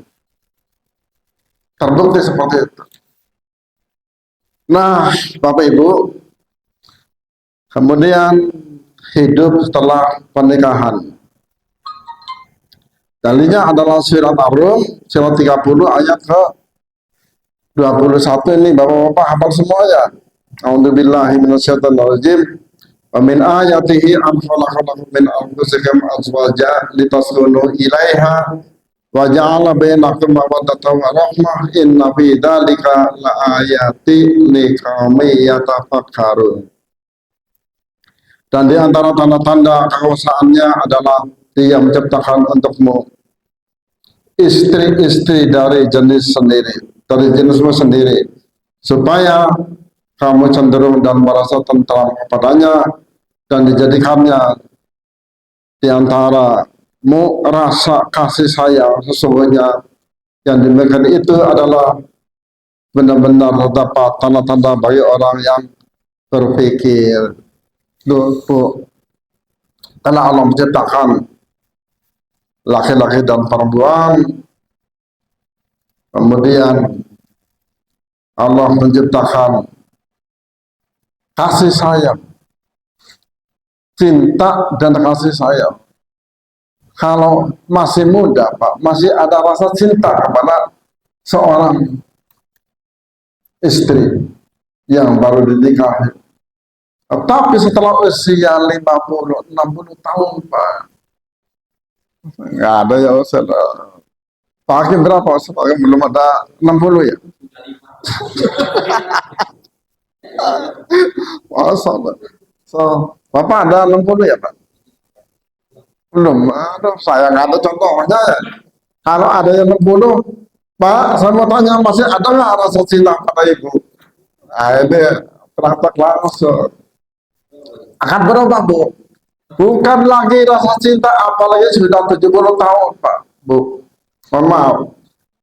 Terbukti seperti itu. Nah, Bapak Ibu, kemudian hidup setelah pernikahan. Dalilnya adalah surat Ar-Rum, surat 30 ayat ke 21 ini Bapak-bapak hafal semuanya. A'udzubillahi minasyaitonirrajim. Wa min ayatihi an khalaqalakum min anfusikum azwaja litaskunu ilaiha wa ja'ala bainakum mawaddatan wa rahmah inna fi dzalika laayati liqaumin yatafakkarun. Dan di antara tanda-tanda kekuasaannya adalah Dia menciptakan untukmu istri-istri dari jenis sendiri, dari jenismu sendiri, supaya kamu cenderung dan merasa tentram kepadanya, dan dijadikannya di antaramu rasa kasih sayang. Sesungguhnya yang demikian itu adalah benar-benar terdapat tanda-tanda bagi orang yang berpikir. Bu, karena Allah menciptakan laki-laki dan perempuan, kemudian Allah menciptakan kasih sayang, cinta dan kasih sayang. Kalau masih muda, Pak, masih ada rasa cinta kepada seorang istri yang baru dinikahi. Tapi setelah usia 50, 60 tahun, Pak, nggak ada ya Ustaz. Pak Hakim berapa Ustaz? Pak Hakim belum ada 60 ya? Masa, Pak. So, Bapak ada 60 ya, Pak? Belum. Aduh, saya nggak ada contohnya ya. Kalau ada yang 60, Pak, saya mau tanya, masih ada nggak rasa cinta pada Ibu? Nah, ini praktek langsung. Akan berubah, Bu. Bukan lagi rasa cinta, apalagi sudah 70 tahun, Pak, Bu. Mohon maaf.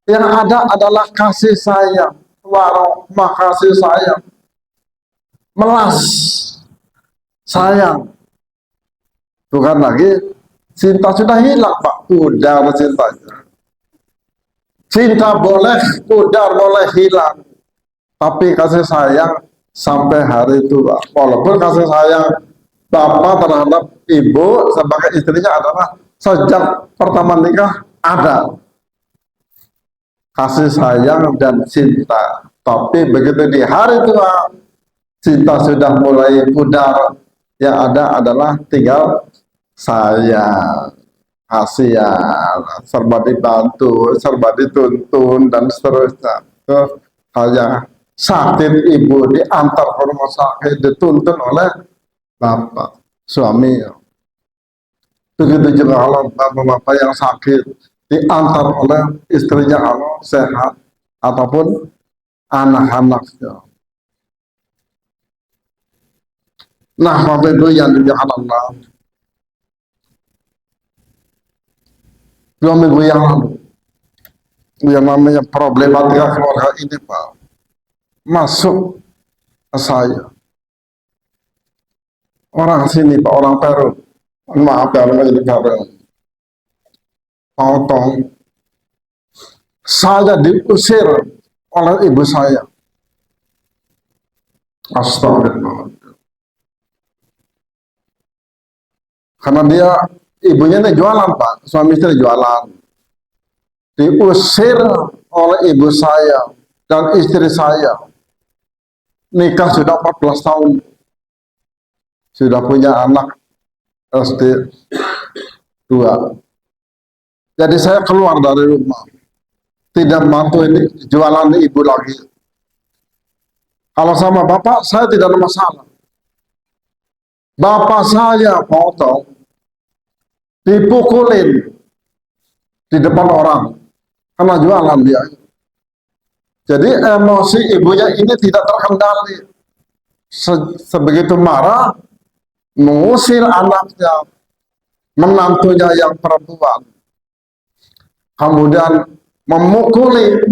Yang ada adalah kasih sayang, warahmah, kasih sayang, melas sayang. Bukan lagi cinta, sudah hilang, Pak. Pudar cintanya. Cinta boleh pudar, boleh hilang, tapi kasih sayang sampai hari tua. Walaupun kasih sayang bapak terhadap ibu sebagai istrinya adalah sejak pertama nikah ada kasih sayang dan cinta, tapi begitu di hari tua cinta sudah mulai pudar, yang ada adalah tinggal sayang, kasihan, serba dibantu, serba dituntun dan seterusnya. Hanya sakit ibu diantar ke rumah sakit, dituntun oleh bapak, suami. Begitu juga kalau bapak-bapak yang sakit diantar oleh istrinya kalau sehat, ataupun anak-anaknya. Nah, Bapak Ibu yang dimuliakan Allah, 2 minggu yang lalu, yang namanya problematika keluarga ini, Pak, masuk ke saya. Orang sini, Pak, orang Peru, maaf ya, namanya di Peru, potong, saya diusir oleh ibu saya. Astagfirullah. Karena dia, ibunya ini jualan, Pak, suami istri jualan. Diusir oleh ibu saya dan istri saya. Nikah sudah 14 tahun. Sudah punya anak SD 2. Jadi saya keluar dari rumah. Tidak bantu ini jualan ibu lagi. Kalau sama bapak, saya tidak ada masalah. Bapak saya potong, dipukulin di depan orang karena jualan dia. Jadi emosi ibunya ini tidak terkendali. Sebegitu marah, mengusir anaknya, menantunya yang perempuan, kemudian memukuli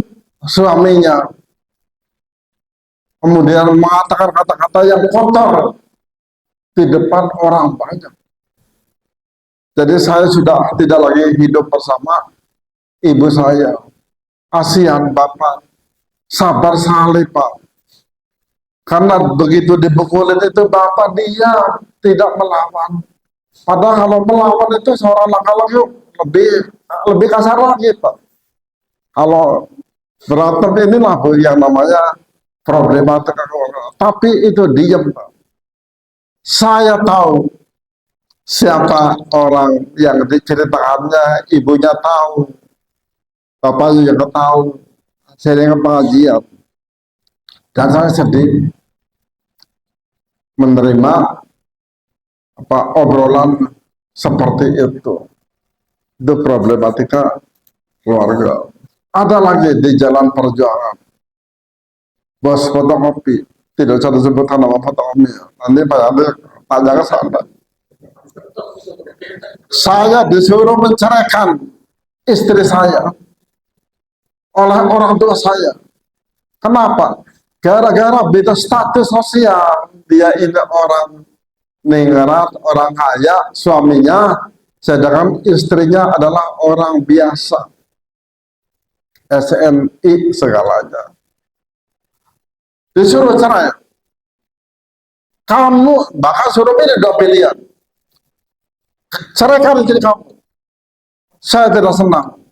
suaminya, kemudian mengatakan kata-kata yang kotor di depan orang banyak. Jadi saya sudah tidak lagi hidup bersama ibu saya. Kasihan bapak, sabar sekali Pak. Karena begitu dipukulin itu bapak dia tidak melawan. Padahal kalau melawan itu seorang laki-laki lebih lebih kasar lagi Pak. Kalau berantem inilah Bu, yang namanya problematika. Tapi itu diam Pak. Saya tahu siapa orang yang diceritakannya, ibunya tahu, bapaknya juga tahu, sering pengajian. Dan saya sedih menerima obrolan seperti itu. Itu problematika keluarga. Ada lagi di jalan perjuangan, bos fotokopi, tidak usah disebutkan nama fotokopi. Nanti Pak Ade tanya ke sana. Saya disuruh menceraikan istri saya oleh orang tua saya. Kenapa? Gara-gara beda status sosial. Dia ini orang ningrat, orang kaya, suaminya, sedangkan istrinya adalah orang biasa, SNI segalanya. Disuruh cerai. Kamu bahkan suruh pilih dua pilihan. Ceraikan istri kamu. Saya tidak senang.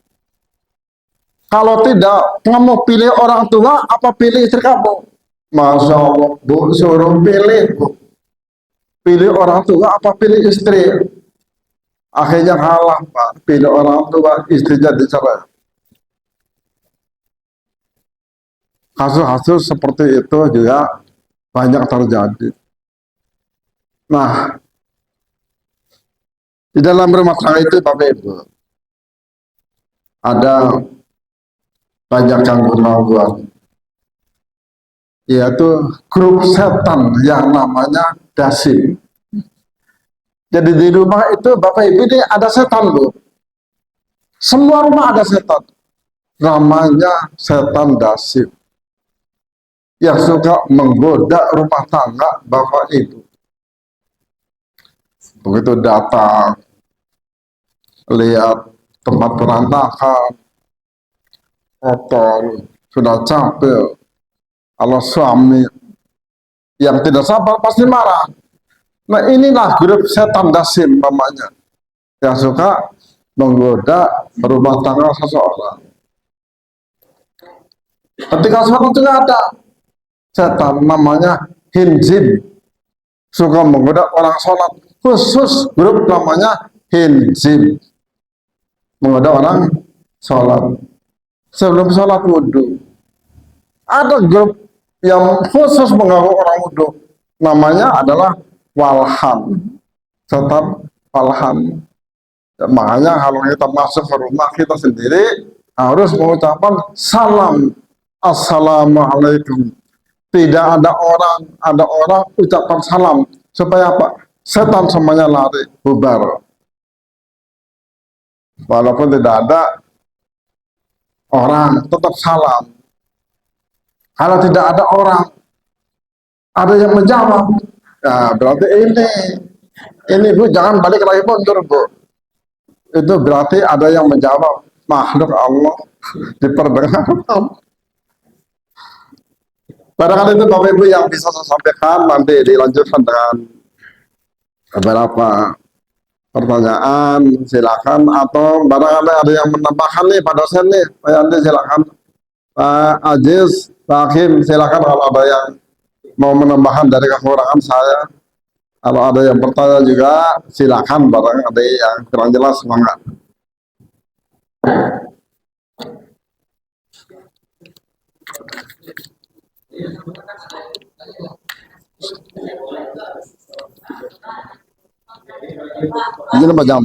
Kalau tidak, kamu pilih orang tua apa pilih istri kamu? Masya Allah, Bu, suruh pilih, Bu. Pilih orang tua apa pilih istri? Akhirnya kalah, Pak. Pilih orang tua, istrinya dicerai. Kasus-kasus seperti itu juga banyak terjadi. Nah, di dalam rumah tangga itu, Bapak Ibu, ada banyak gangguan-gangguan, yaitu grup setan yang namanya dasim. Jadi di rumah itu Bapak Ibu ini ada setan, Bu. Semua rumah ada setan. Namanya setan dasim. Yang suka menggoda rumah tangga Bapak Ibu. Begitu datang, lihat tempat berantakan, kotor, sudah capek. Kalau suami yang tidak sabar pasti marah. Nah inilah grup setan dasim namanya, yang suka menggoda rumah tangga seseorang. Ketika sholat juga ada setan namanya hinjin, suka menggoda orang sholat. Khusus grup namanya hinjin, menggoda orang sholat sebelum sholat wudhu. Ada grup yang khusus mengganggu orang wudhu, namanya adalah walhan, setan walhan. Makanya kalau kita masuk ke rumah kita sendiri harus mengucapkan salam, assalamualaikum. Tidak ada orang ucapan salam supaya apa? Setan semuanya lari, bubar. Walaupun tidak ada orang, tetap salam. Kalau tidak ada orang, ada yang menjawab. Nah, berarti ini Bu, jangan balik lagi mundur, Bu. Itu berarti ada yang menjawab, makhluk Allah diperdengarkan. Barangkali itu Bapak Ibu yang bisa saya sampaikan, nanti dilanjutkan dengan beberapa pertanyaan, silakan. Atau barangkali ada yang menambahkan nih Pak dosen nih, Pak Yandi silakan. Pak Aziz, Pak Hakim silakan kalau ada yang mau menambahkan dari kekurangan saya. Kalau ada yang bertanya juga silakan, barang ada yang kurang jelas semangat. Ini berapa jam?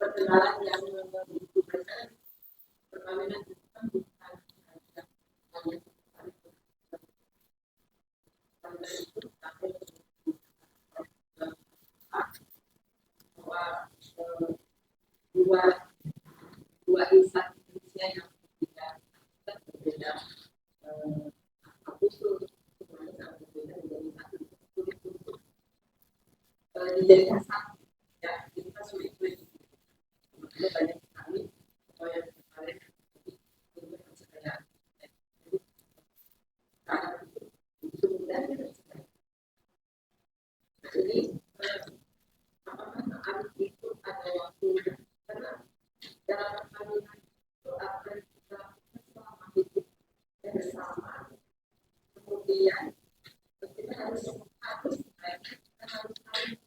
Perkenalan yang dibutuhkan perkawinan itu kan bukan hanya dijadikan satu ya itu kan sulit-sulit itu banyak sekali atau yang kemarin untuk mencegah karena itu mudah kita cegah jadi apakah saat itu ada waktunya karena dalam perkawinan itu akan kita selama hidup bersama kemudian kita harus kita harus saling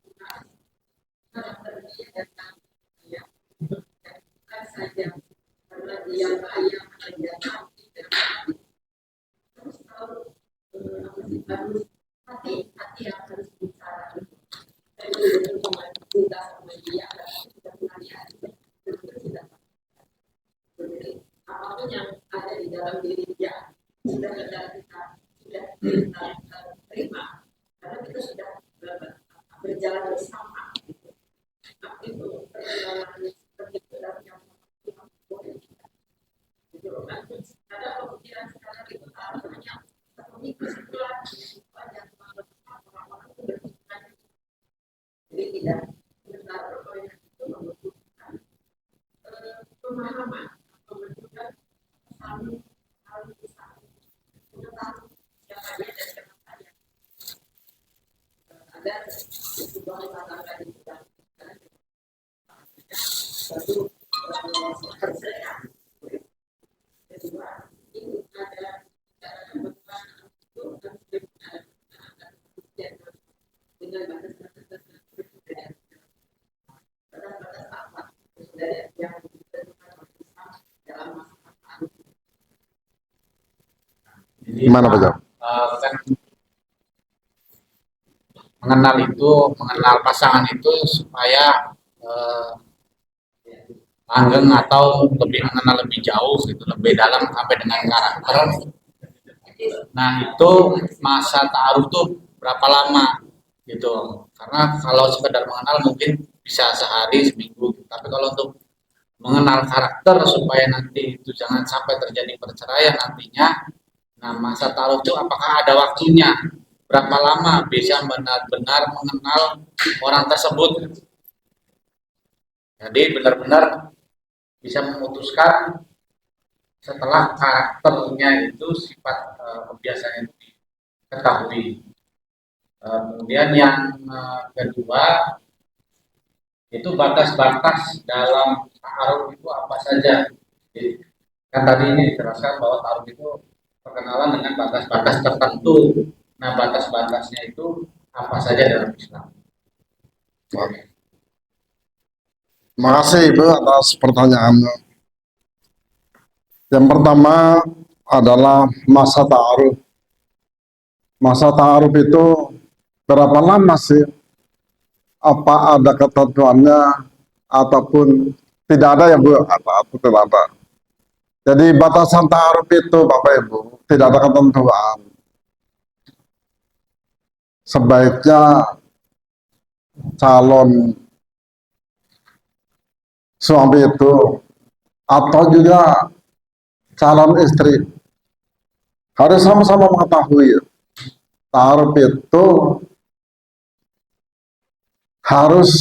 karakternya datang ya bukan saja karena dia kaya karena dia cantik dan terus tahu apa sih harus hati yang harus bicara itu cinta sama dia kita pernah lihat tidak jadi apapun yang ada di dalam diri dia sudah kita terima karena kita sudah berjalan bersama itu perjalanan seperti itu dalam yang boleh kita gitu kan ada pemikiran sekarang itu hanya pemikiran setelah banyak orang-orang itu berpikiran jadi tidak benar berkoordinasi itu membutuhkan pemahaman membutuhkan saling bisa mengetahui siapa dia dan siapa saya agar sebuah rumah tangga itu satu kerja kedua itu ada cara bagaimana itu dengan batas-batas berbeda batas-batas apa dari yang ditentukan dalam masa Gimana Pak Jam? Kan mengenal pasangan itu supaya langgeng atau lebih mengenal lebih jauh gitu, lebih dalam sampai dengan karakter. Nah itu masa ta'aruf tuh berapa lama gitu? Karena kalau sekedar mengenal mungkin bisa sehari seminggu, tapi kalau untuk mengenal karakter supaya nanti itu jangan sampai terjadi perceraian nantinya. Nah masa ta'aruf itu apakah ada waktunya? Berapa lama bisa benar-benar mengenal orang tersebut? Jadi benar-benar bisa memutuskan setelah karakternya itu sifat kebiasaan itu diketahui. Kemudian yang kedua itu batas-batas dalam ta'aruf itu apa saja. Jadi, kan tadi ini dijelaskan bahwa ta'aruf itu perkenalan dengan batas-batas tertentu. Nah batas-batasnya itu apa saja dalam Islam. Oke. Terima kasih Ibu atas pertanyaannya. Yang pertama adalah masa ta'aruf. Masa ta'aruf itu berapa lama sih? Apa ada ketentuannya ataupun tidak ada ya Bu? Atau tidak ada. Jadi batasan ta'aruf itu Bapak Ibu tidak ada ketentuan. Sebaiknya calon suami itu atau juga calon istri harus sama-sama mengetahui ta'aruf itu harus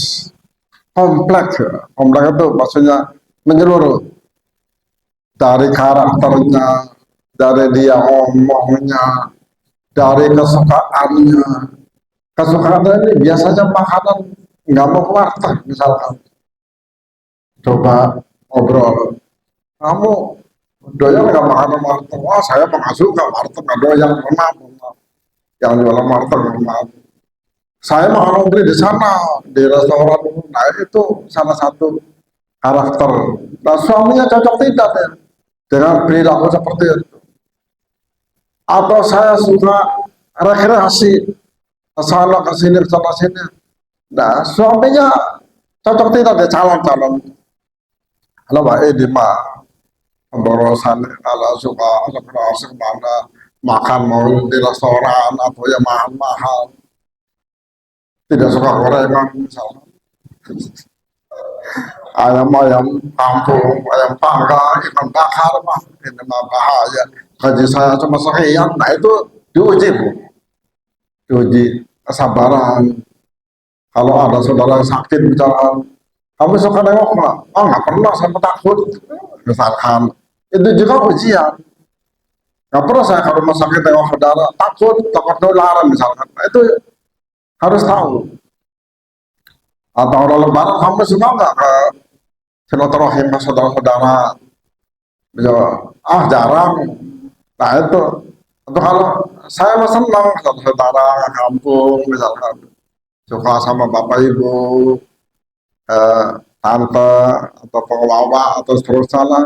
kompleks. Kompleks itu maksudnya menyeluruh dari karakternya, dari dia ngomongnya, dari kesukaannya. Kesukaannya ini biasanya makanan nggak mau warteg misalkan. Coba ngobrol, kamu doyan nggak makan warteg? Wah saya nggak suka warteg, nggak doyan, maaf. Yang jualan warteg, maaf. Saya makan beli di sana, di restoran. Nah itu salah satu karakter. Nah suaminya cocok tidak ya dengan perilaku seperti itu. Atau saya suka rekreasi, ke sana ke sini, ke sana sini. Nah suaminya cocok tidak ya calon-calon. Halo Pak Edi mah pemborosan kalau suka rekreasi kemana makan mau di restoran atau yang mahal-mahal, tidak suka gorengan misalnya, ayam-ayam kampung, ayam panggang, ikan bakar mah ini mah bahaya. Gaji saya cuma sekian, nah itu diuji Bu, diuji kesabaran, Kalau ada saudara yang sakit misalkan, kamu suka nengok nggak? Oh nggak pernah, saya takut. Misalkan, itu juga ujian. Nggak pernah saya ke rumah sakit nengok saudara, takut, takut nularan misalkan. Nah, itu harus tahu. Atau kalau lebaran, kamu suka nggak ke silaturahim ke saudara-saudara? Jarang. Nah itu kalau saya mah senang saudara ke kampung misalkan, suka sama bapak ibu, eh, tante atau pengelola atau seterusnya lah,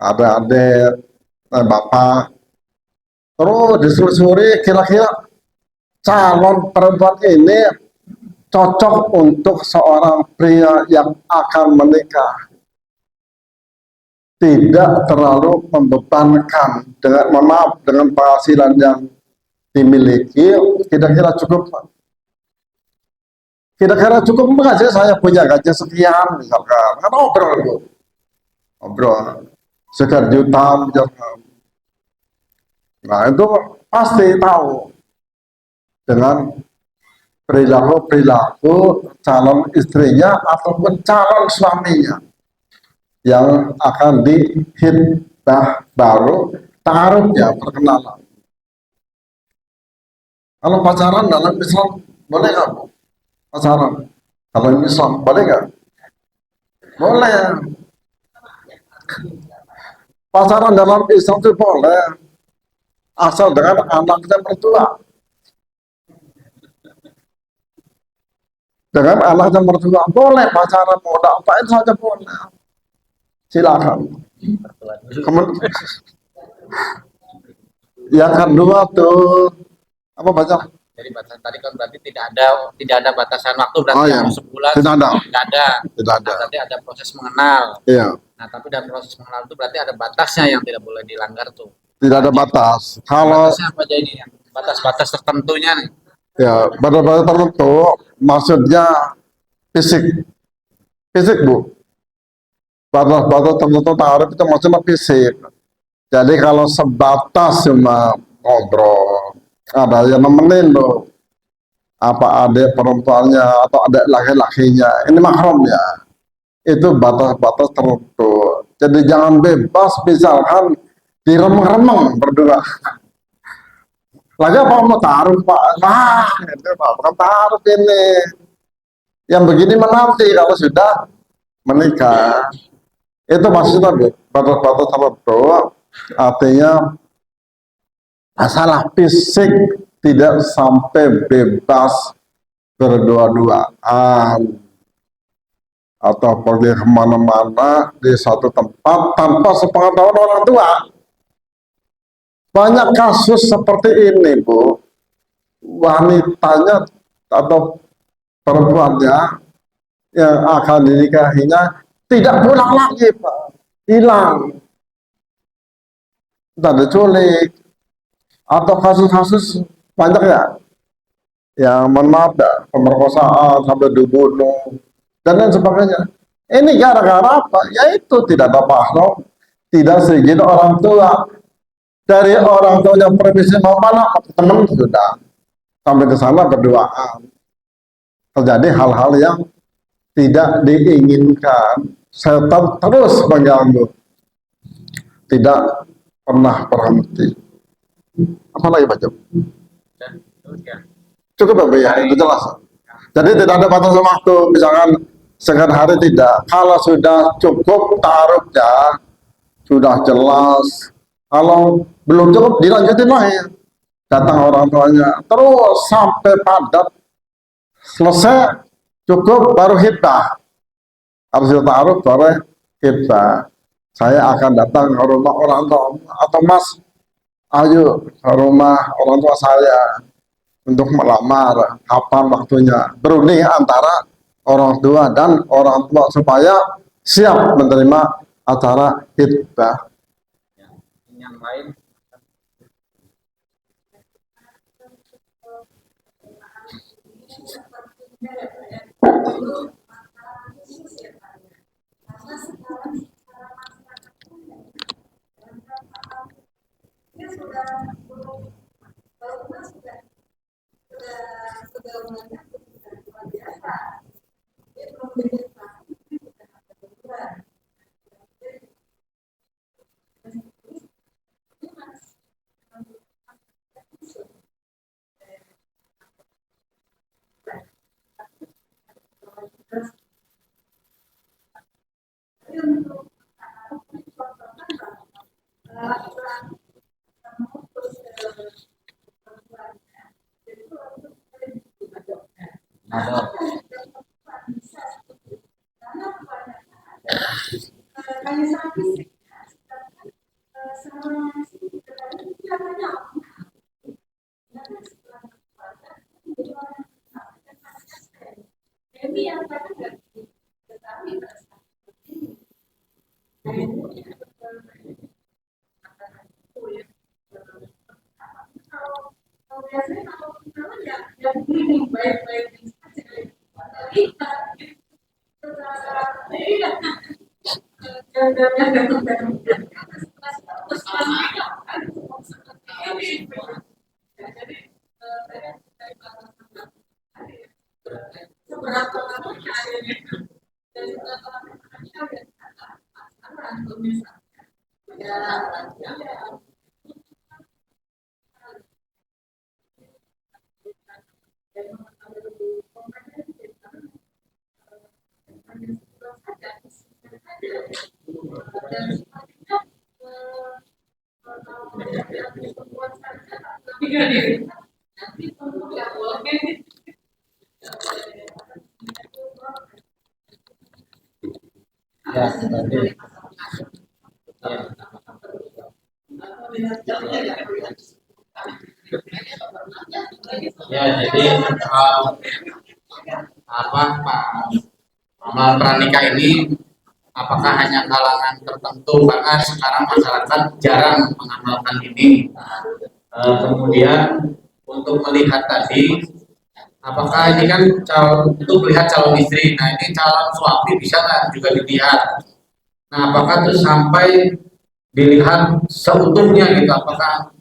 ada adik, bapak. Terus ditelusuri kira-kira calon perempuan ini cocok untuk seorang pria yang akan menikah, tidak terlalu membebankan dengan maaf dengan penghasilan yang dimiliki, kira-kira cukup, kira-kira cukup nggak sih saya punya gaji sekian misalkan, kan obrol bu, obrol sekian juta misalkan. Nah itu pasti tahu dengan perilaku-perilaku calon istrinya ataupun calon suaminya yang akan dihitbah baru, taruh ya perkenalan. Kalau pacaran dalam Islam boleh nggak bu? Pacaran kalau Islam boleh nggak? Boleh. Pacaran dalam Islam itu boleh, asal dengan anaknya mertua. Dengan anaknya mertua boleh pacaran, mau apain saja boleh. Silakan. Kemudian yang kedua tuh apa baca? Jadi batasan tadi kan berarti tidak ada batasan waktu, berarti Iya. mau sebulan Tidak ada. tidak ada. Tidak ada. Nah, berarti ada proses mengenal. Iya. Nah, tapi dalam proses mengenal itu berarti ada batasnya yang tidak boleh dilanggar tuh. Tidak ada batas. Kalau Batasnya apa aja ini? Batas-batas tertentunya nih. ya batas-batas tertentu, maksudnya fisik, fisik bu. Batas-batas tertentu taruh itu maksudnya fisik. Jadi kalau sebatas cuma ngobrol, ada yang nemenin loh, apa adik perempuannya atau adik laki-lakinya, ini mahram ya. Itu batas-batas tertentu. Jadi jangan bebas, misalkan diremeng-remeng berdua. Lagi apa mau taruh pak? Nah, itu pak, bukan taruh ini. Yang begini menanti kalau sudah menikah. Itu maksudnya bu, batas-batas tertentu. Artinya masalah fisik tidak sampai bebas berdua-duaan atau pergi kemana-mana di satu tempat tanpa sepengetahuan orang tua. Banyak kasus seperti ini bu, wanitanya atau perempuannya yang akan dinikahinya tidak pulang lagi pak, hilang, entah diculik, atau kasus-kasus banyak ya, yang maaf ya, pemerkosaan sampai dibunuh dan lain sebagainya. Ini gara-gara apa? Yaitu tidak ada mahram, tidak seizin orang tua. Dari orang tuanya permisi mau mana, teman sudah sampai ke sana berduaan. Terjadi hal-hal yang tidak diinginkan, setan terus mengganggu, tidak pernah berhenti. Apalagi Pak Jom? Cukup ya, itu jelas. Jadi tidak ada batas waktu, misalkan sekian hari tidak. Kalau sudah cukup taruhnya, sudah jelas. Kalau belum cukup dilanjutin lagi. Datang orang tuanya, terus sampai padat, selesai, cukup baru hitbah. Harus taruh baru hitbah. Saya akan datang ke rumah orang tua, atau mas, ayo ke rumah orang tua saya untuk melamar, kapan waktunya. Berunding antara orang tua dan orang tua supaya siap menerima acara hitbah. Yang lain sudah Nador. Kayu sapi sama ini yang tadi nggak tetapi kalau biasanya kalau kita ya begini baik-baik saja seberapa lama Ya, tadi. Ya, jadi apa Pak amal pranikah ini apakah hanya kalangan tertentu karena sekarang masyarakat jarang mengamalkan ini. Kemudian untuk melihat tadi apakah ini kan calon untuk melihat calon istri, nah ini calon suami bisa nggak juga dilihat. Nah apakah itu sampai dilihat seutuhnya gitu, apakah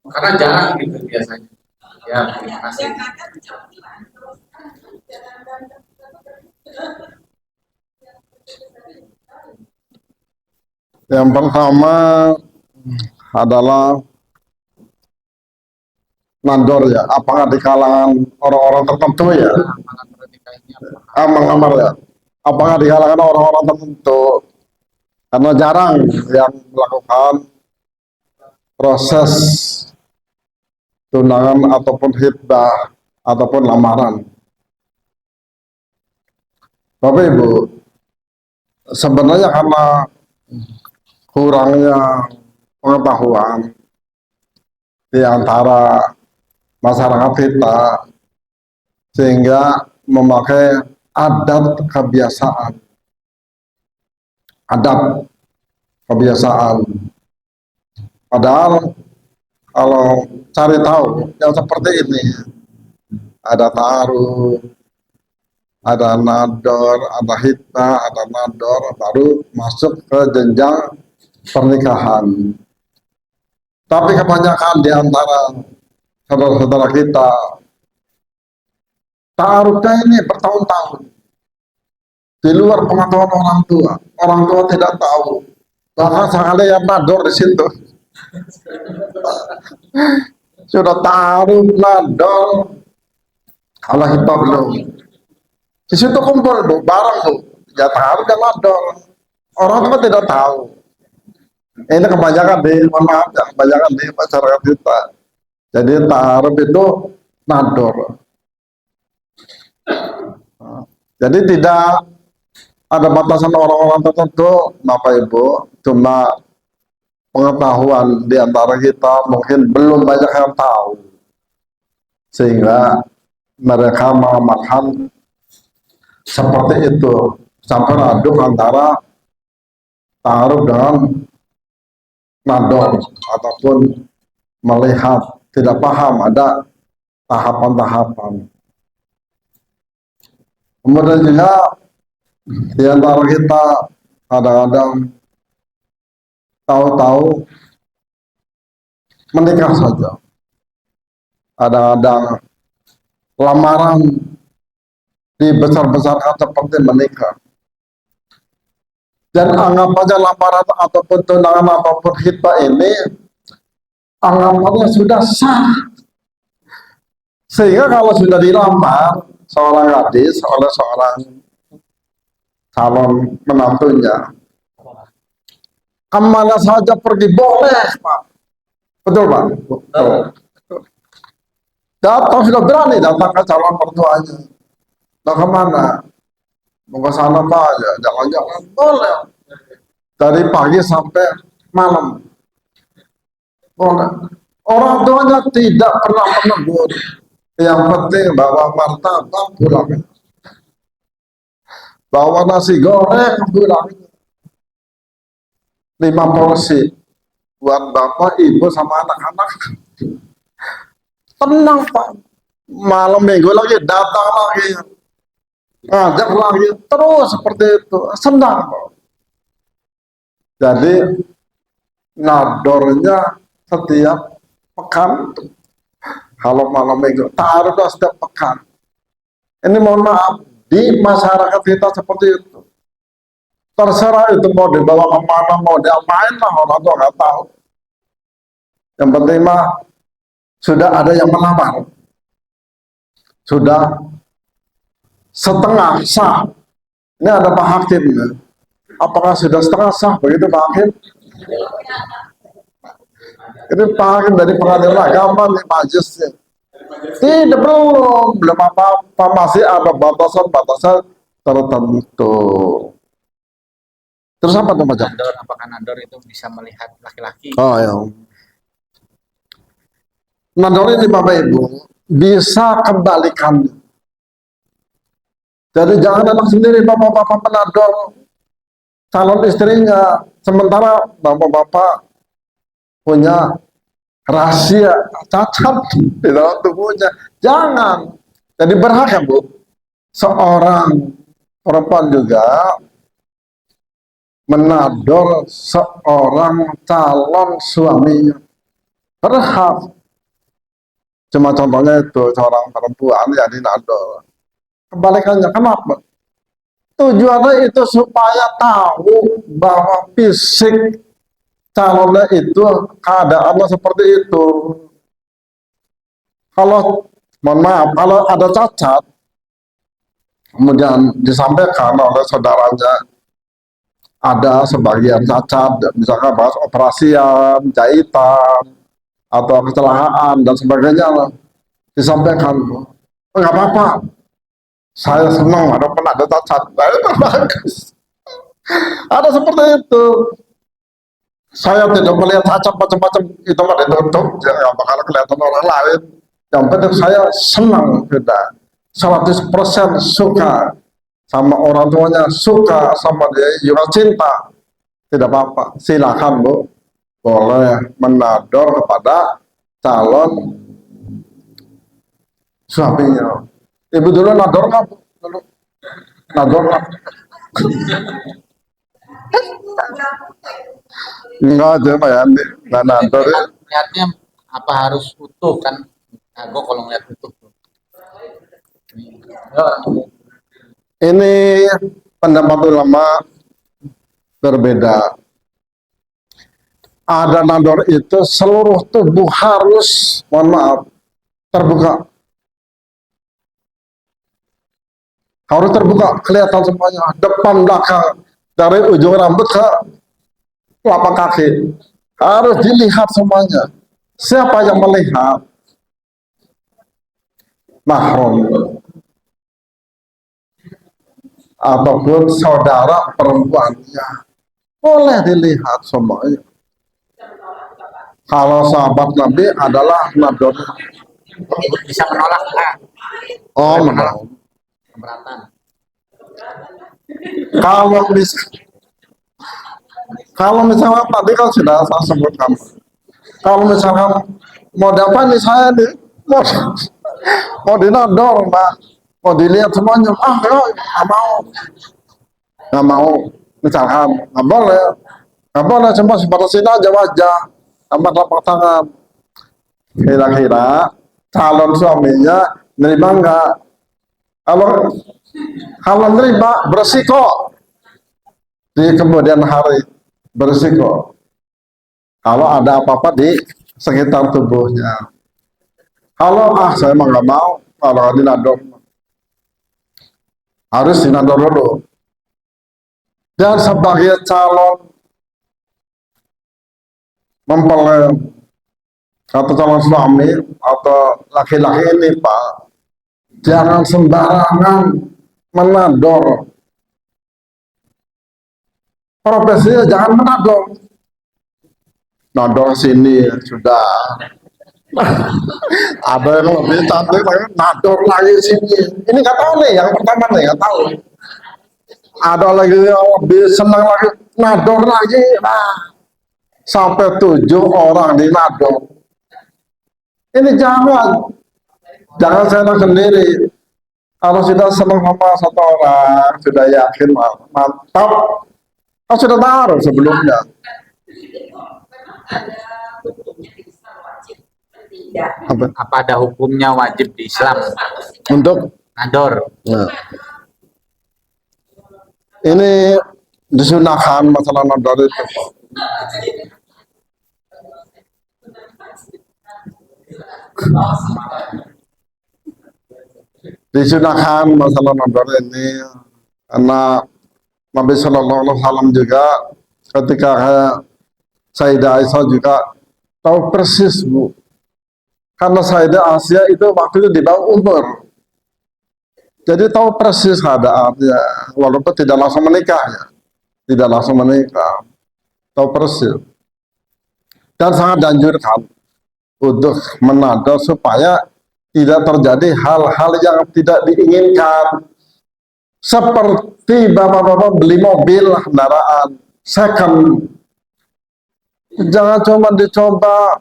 karena jarang gitu biasanya. Ya, terima kasih. Yang pertama adalah mandor ya, apakah di kalangan orang-orang tertentu ya, Amalan pranikah ini apa? mengamar ya, apakah di kalangan orang-orang tertentu, karena jarang yang melakukan proses tunangan ataupun hitbah ataupun lamaran. Bapak Ibu, sebenarnya karena kurangnya pengetahuan di antara masyarakat kita sehingga memakai adat kebiasaan. Padahal kalau cari tahu yang seperti ini, ada taruh, ada nador, ada hitbah, ada nador, baru masuk ke jenjang pernikahan. Tapi kebanyakan di antara saudara-saudara kita taruhnya ini bertahun-tahun di luar pengetahuan orang tua. Orang tua tidak tahu. Bahkan sekali yang nador di situ. Sudah taruh nador, kalau hitbah belum. Di situ kumpul bu, barang bu, ya taruh dan nador. Orang tua tidak tahu. Ini kebanyakan mohon maaf ya, kebanyakan di masyarakat kita. Jadi taruh itu nador. Jadi tidak ada batasan orang-orang tertentu, Bapak Ibu, cuma pengetahuan di antara kita mungkin belum banyak yang tahu, sehingga mereka mengamalkan seperti itu, sampai aduk antara taruh dengan nador ataupun melihat tidak paham ada tahapan-tahapan. Kemudian juga di antara kita kadang-kadang tahu-tahu menikah saja. Kadang-kadang lamaran dibesar-besarkan seperti menikah. Dan anggap aja lamaran ataupun tunangan ataupun hitbah ini anggapannya sudah sah. Sehingga kalau sudah dilamar seorang gadis oleh seorang calon menantunya, kemana saja pergi boleh, Pak. Betul, Pak? Betul. Datang sudah berani datang ke calon mertuanya. Mau kemana? Mau ke sana Pak aja, jangan-jangan boleh. Dari pagi sampai malam boleh. Orang tuanya tidak pernah menegur. Yang penting bawa martabak pulang, bawa nasi goreng pulang, 5 porsi buat bapak, ibu sama anak-anak. Tenang Pak. Malam minggu lagi datang lagi, ngajak lagi, terus seperti itu. Senang Pak. Jadi nadornya setiap pekan. Kalau malam minggu, taruhlah setiap pekan. Ini mohon maaf, di masyarakat kita seperti itu. Terserah itu mau dibawa kemana, mau diapain lah, orang tua nggak tahu. Yang penting mah sudah ada yang melamar, sudah setengah sah. Ini ada Pak Hakim. Apakah sudah setengah sah begitu Pak Hakim? Ini Pak Hakim dari Pengadilan Agama nih majlisnya. Tidak, belum apa-apa, masih ada batasan-batasan tertentu. Terus apa tuh Pak? Nador, apakah nador itu bisa melihat laki-laki? Oh ya. Nador ini Bapak Ibu bisa kembalikan. Jadi jangan anak sendiri bapak-bapak penador calon istrinya, sementara bapak-bapak punya rahasia cacat di dalam tubuhnya. Jangan. Jadi berhak ya Bu, seorang perempuan juga menador seorang calon suaminya. Berhak. Cuma contohnya itu seorang perempuan yang dinador. Kebalikannya, kenapa? Tujuannya itu supaya tahu bahwa fisik calonnya itu keadaannya seperti itu. Kalau mohon maaf, kalau ada cacat kemudian disampaikan oleh saudaranya ada sebagian cacat, misalkan bahas operasian, jahitan, atau kecelakaan dan sebagainya, disampaikan, nggak apa-apa, saya senang walaupun ada cacat, itu bagus. Ada seperti itu. Saya tidak melihat cacat macam-macam, itu mah ditutup, ya bakal kelihatan orang lain. Yang penting saya senang, tidak 100% suka sama orang tuanya, suka sama dia, juga cinta, tidak apa-apa. Silakan Bu, boleh menador kepada calon suaminya. Ibu dulu nador nggak Bu? Dulu nador nggak? Enggak aja Pak Yandi, nggak nador ya. Lihatnya apa harus utuh kan? Nah, gue kalau ngeliat utuh. Ini pendapat ulama berbeda. Ada nador itu seluruh tubuh harus, mohon maaf, terbuka. Harus terbuka, kelihatan semuanya, depan belakang, dari ujung rambut ke telapak kaki. Harus dilihat semuanya. Siapa yang melihat? Mahram ataupun saudara perempuannya, boleh dilihat semuanya. Kalau sahabat Nabi adalah nador. Bisa menolak nggak? Oh, menolak. Keberatan. Kalau misalnya tadi kan sudah saya sebutkan. Kalau misalkan mau dapat nih saya nih, mau dinador Mbak, mau dilihat semuanya, nggak mau, misalkan nggak boleh, cuma sebatas ini aja wajah, tambah telapak tangan. Kira-kira calon suaminya nerima nggak? Kalau nerima, beresiko di kemudian hari, beresiko kalau ada apa-apa di sekitar tubuhnya. Kalau saya emang nggak mau, kalau dinador harus dinador dulu. Dan sebagai calon mempelai atau calon suami atau laki-laki ini Pak, jangan sembarangan menador. Profesinya jangan menador. Nador sini sudah. Ada yang lebih cantik lagi, nador lagi sini. Ini nggak tahu nih, yang pertama nih nggak tahu. Ada lagi yang lebih senang lagi, nador lagi. Nah, sampai 7 orang di nador. Ini jangan senang sendiri. Kalau sudah senang sama satu orang, sudah yakin mantap, kan sudah taruh sebelumnya. Memang ada hukumnya di Islam wajib tidak. Apa ada hukumnya wajib di Islam Untuk nador? nah, ini disunahkan masalah nador itu. Disunahkan masalah nador ini karena Nabi Shallallahu Alaihi Wasallam juga ketika Sayyidah Aisyah juga tahu persis Bu, karena Sayyidah Aisyah itu waktu itu di bawah umur, jadi tahu persis keadaannya walaupun tidak langsung menikah ya, tidak langsung menikah, tahu persis dan sangat dianjurkan untuk menador supaya tidak terjadi hal-hal yang tidak diinginkan, seperti bapak-bapak beli mobil kendaraan second, jangan cuma dicoba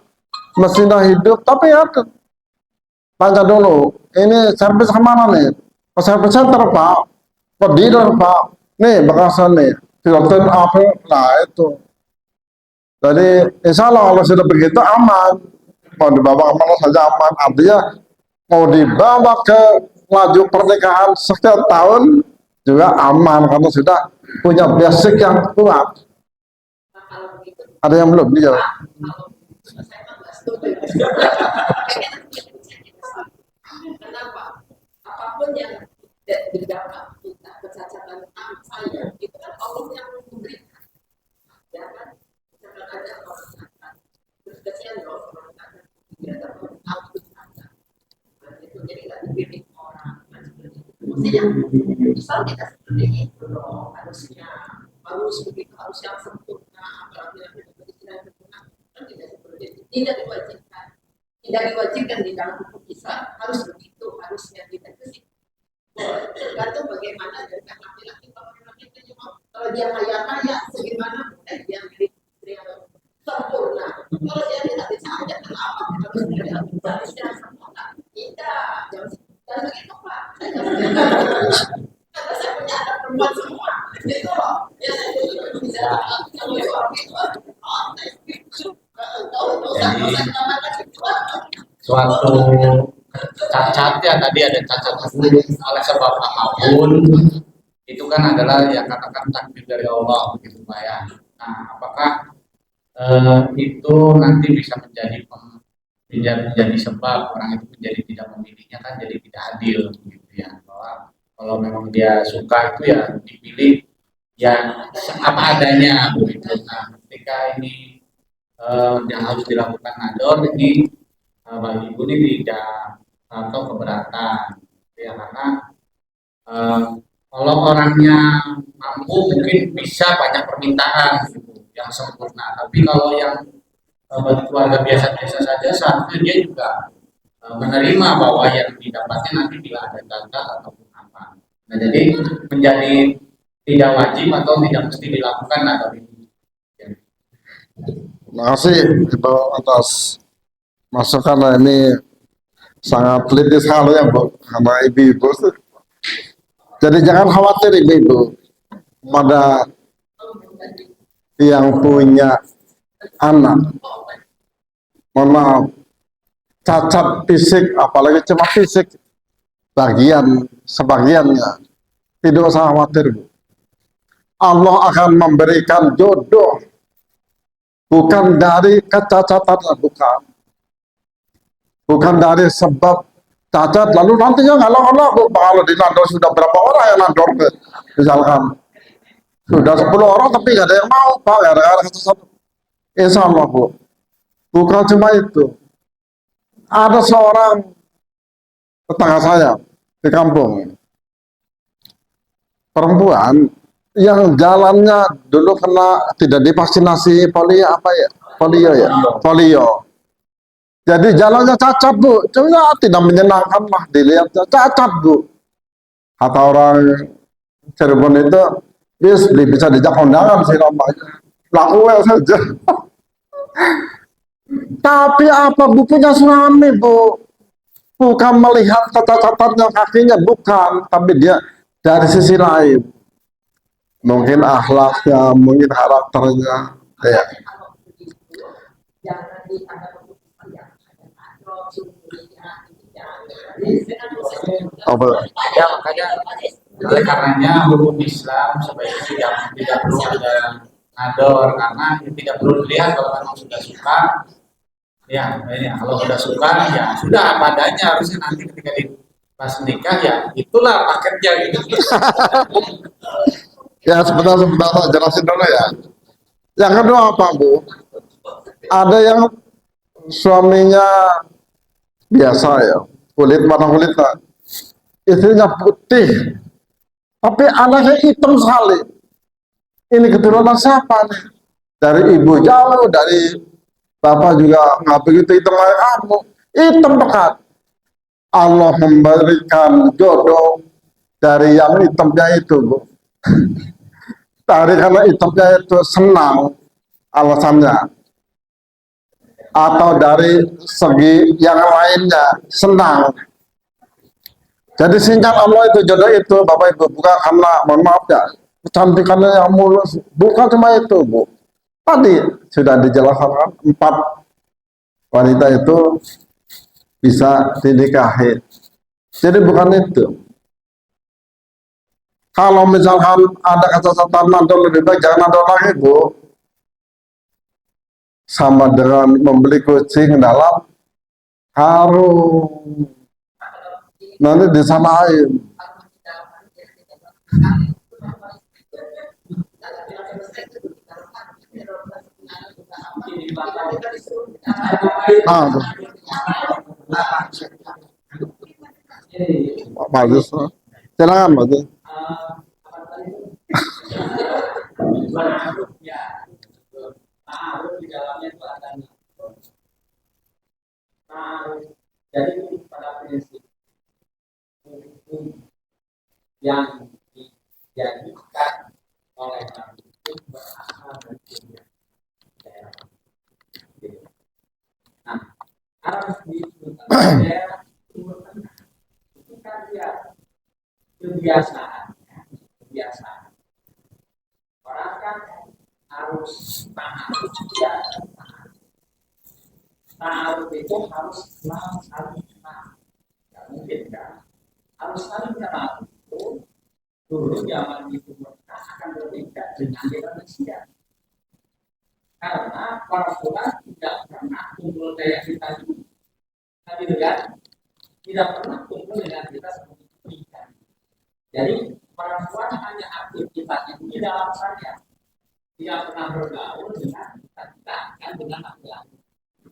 mesinnya hidup, tapi ya tanya dulu, ini servis kemana nih? Ke servis center Pak, ke dealer Pak, nih bekasan nih, filter apa, nah itu. Jadi insya Allah kalau sudah begitu aman, mau dibawa kemana saja aman, artinya mau dibawa ke laju pernikahan sekian tahun juga aman karena sudah punya basic yang kuat. Nah, kalau begitu, Ada yang belum dijawab? kalau saya kan nggak setuju. Kenapa? Apapun yang tidak didapat kita kecacatan saya itu kan Allah yang memberikan, ya kan? Misalkan ada orang akan terus kasihan loh orang akan tidak dapat aku aja, itu jadi nggak dipilih orang dan seperti itu. Maksudnya misal kita seperti itu loh, harusnya harus begitu, harus yang sempurna, apalagi yang tidak sempurna kan tidak seperti itu, tidak diwajibkan. Tidak diwajibkan di dalam hukum Islam harus begitu, harusnya tidak itu sih. Tergantung bagaimana dengan laki-laki, kalau laki-laki itu kalau dia kaya sebagaimana dia milik istri yang sempurna. Kalau dia tidak bisa aja, kenapa kita harus tidak bisa sempurna? Tidak, jangan begitu Pak. Karena saya punya anak perempuan semua, gitu loh. Ya saya juga bisa kalau orang itu Suatu cacat ya, tadi ada cacat oleh sebab apapun itu kan adalah yang katakan takdir dari Allah begitu Pak ya. Nah, apakah itu nanti bisa menjadi sebab orang itu menjadi tidak memilihnya, kan jadi tidak adil gitu ya, bahwa kalau memang dia suka itu ya dipilih ya apa adanya begitu. Nah, ketika ini yang harus dilakukan nador ini bagi ibu ini tidak atau keberatan ya, karena kalau orangnya mampu mungkin bisa banyak permintaan gitu, yang sempurna, tapi kalau yang bagi keluarga biasa-biasa saja seharusnya dia juga menerima bahwa yang didapatnya nanti bila ada gagal ataupun apa. Nah, jadi menjadi tidak wajib atau tidak mesti dilakukan nador ini. Terima kasih Ibu atas masukan ini sangat teliti sekali ya Bu, karena ibu-ibu. Jadi jangan khawatir ibu-ibu pada yang punya anak, mohon maaf, cacat fisik, apalagi cuma fisik, sebagiannya, tidak usah khawatir Bu. Allah akan memberikan jodoh, bukan dari kecacatan, bukan dari sebab cacat lalu nantinya ngalah-ngalah kalau di nador sudah berapa orang yang nador misalkan sudah 10 orang tapi nggak ada yang mau Pak, gara-gara satu-satu. Insya Allah Bu, bukan cuma itu, ada seorang tetangga saya di kampung, perempuan yang jalannya dulu kena tidak divaksinasi polio apa ya? Polio ya? Polio. Jadi jalannya cacat Bu, cuma tidak menyenangkan lah dilihatnya cacat Bu. Kata orang Cirebon itu, bisa dijak kondangan sih namanya. Lakukan saja. Tapi apa Bu punya suami Bu? Bukan melihat cacat-cacatnya kakinya, bukan. Tapi dia dari sisi lain. Mungkin akhlaknya, mungkin karakternya. Ya. Kalau begitu, jangan dianggap yang ada Apa? Ya makanya oleh karenanya hukum Islam sebaiknya tidak perlu ada nador, karena tidak perlu dilihat kalau memang sudah suka. Ya, ini kalau sudah suka ya sudah apa adanya, harusnya nanti ketika pas menikah ya itulah paketnya gitu. Ya sebentar saya jelasin dulu ya. Yang kedua apa Bu? Ada yang suaminya biasa ya, warna kulit lah. Istrinya putih, tapi anaknya hitam sekali. Ini keturunan siapa nih? Dari ibu jauh, dari bapak juga nggak begitu hitam kayak kamu. Hitam pekat. Allah memberikan jodoh dari yang hitamnya itu, Bu. Dari karena hitamnya itu senang alasannya. Atau dari segi yang lainnya senang. Jadi singkat Allah itu jodoh itu Bapak Ibu bukan karena mohon maaf ya kecantikannya yang mulus, bukan cuma itu Bu. Tadi sudah dijelaskan 4 wanita itu bisa dinikahi. Jadi bukan itu. Kalau misalkan ada kecacatan nador lebih baik jangan nador lagi Bu. Sama dengan membeli kucing dalam karung. Nanti disamain. Ah, bagus. Silakan bagus. Ta'aruf di dalamnya itu ada ta'aruf. Jadi pada prinsip hukum yang dijadikan oleh Nabi itu berasal dari dunia daerah. Nah, harus disebutkan daerah Timur Tengah itu kan dia kebiasaan. Orang kan harus ta'aruf ya. Ta'aruf itu harus saling kenal. Tidak mungkin kan? Harus saling kenal itu dulu zaman itu mereka akan berbeda dengan Indonesia. Karena perempuan tidak pernah kumpul kayak kita ini. Tapi kan tidak pernah kumpul dengan kita seperti kita. Jadi perempuan hanya aktivitasnya di dalam saja. Tidak pernah bergaul dengan kita kan dengan laki-laki.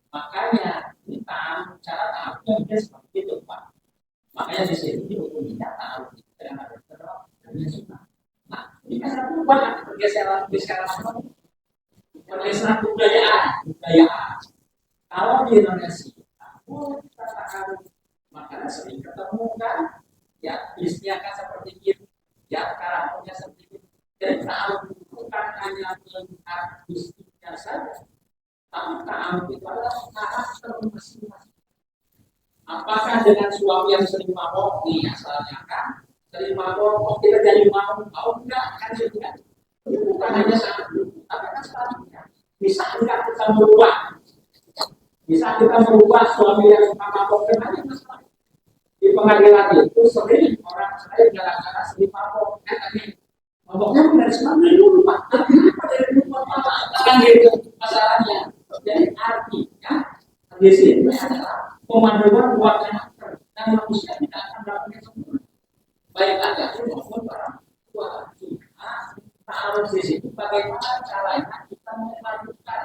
Makanya kita cara tahu dia seperti itu Pak. Makanya di sini hukumnya tahu dengan ada teror dan sunnah. Nah ini kan satu banyak pergeseran budaya. Kalau di Indonesia kita tahu makanya sering ketemu kan ya bisnya kan seperti itu ya karakternya seperti itu. Jadi tahu bukan hanya melihat bisnisnya saja, tapi tahu itu adalah karakter masing-masing. Apakah dengan suami yang sering mabok nih asalnya kan sering mabok kita jadi mau enggak kan juga itu bukan hanya satu tapi kan selanjutnya bisa kita merubah suami yang suka mabok dengan masalah di pengadilan itu sering orang saya gara-gara sering mabok tadi maboknya dari sebenarnya dulu Pak dari dulu kan gitu masalahnya. Jadi artinya di sini adalah pemanduan buat karakter dan manusia tidak akan melakukan sempurna. Baik anak maupun orang tua kita harus di situ bagaimana caranya kita memadukan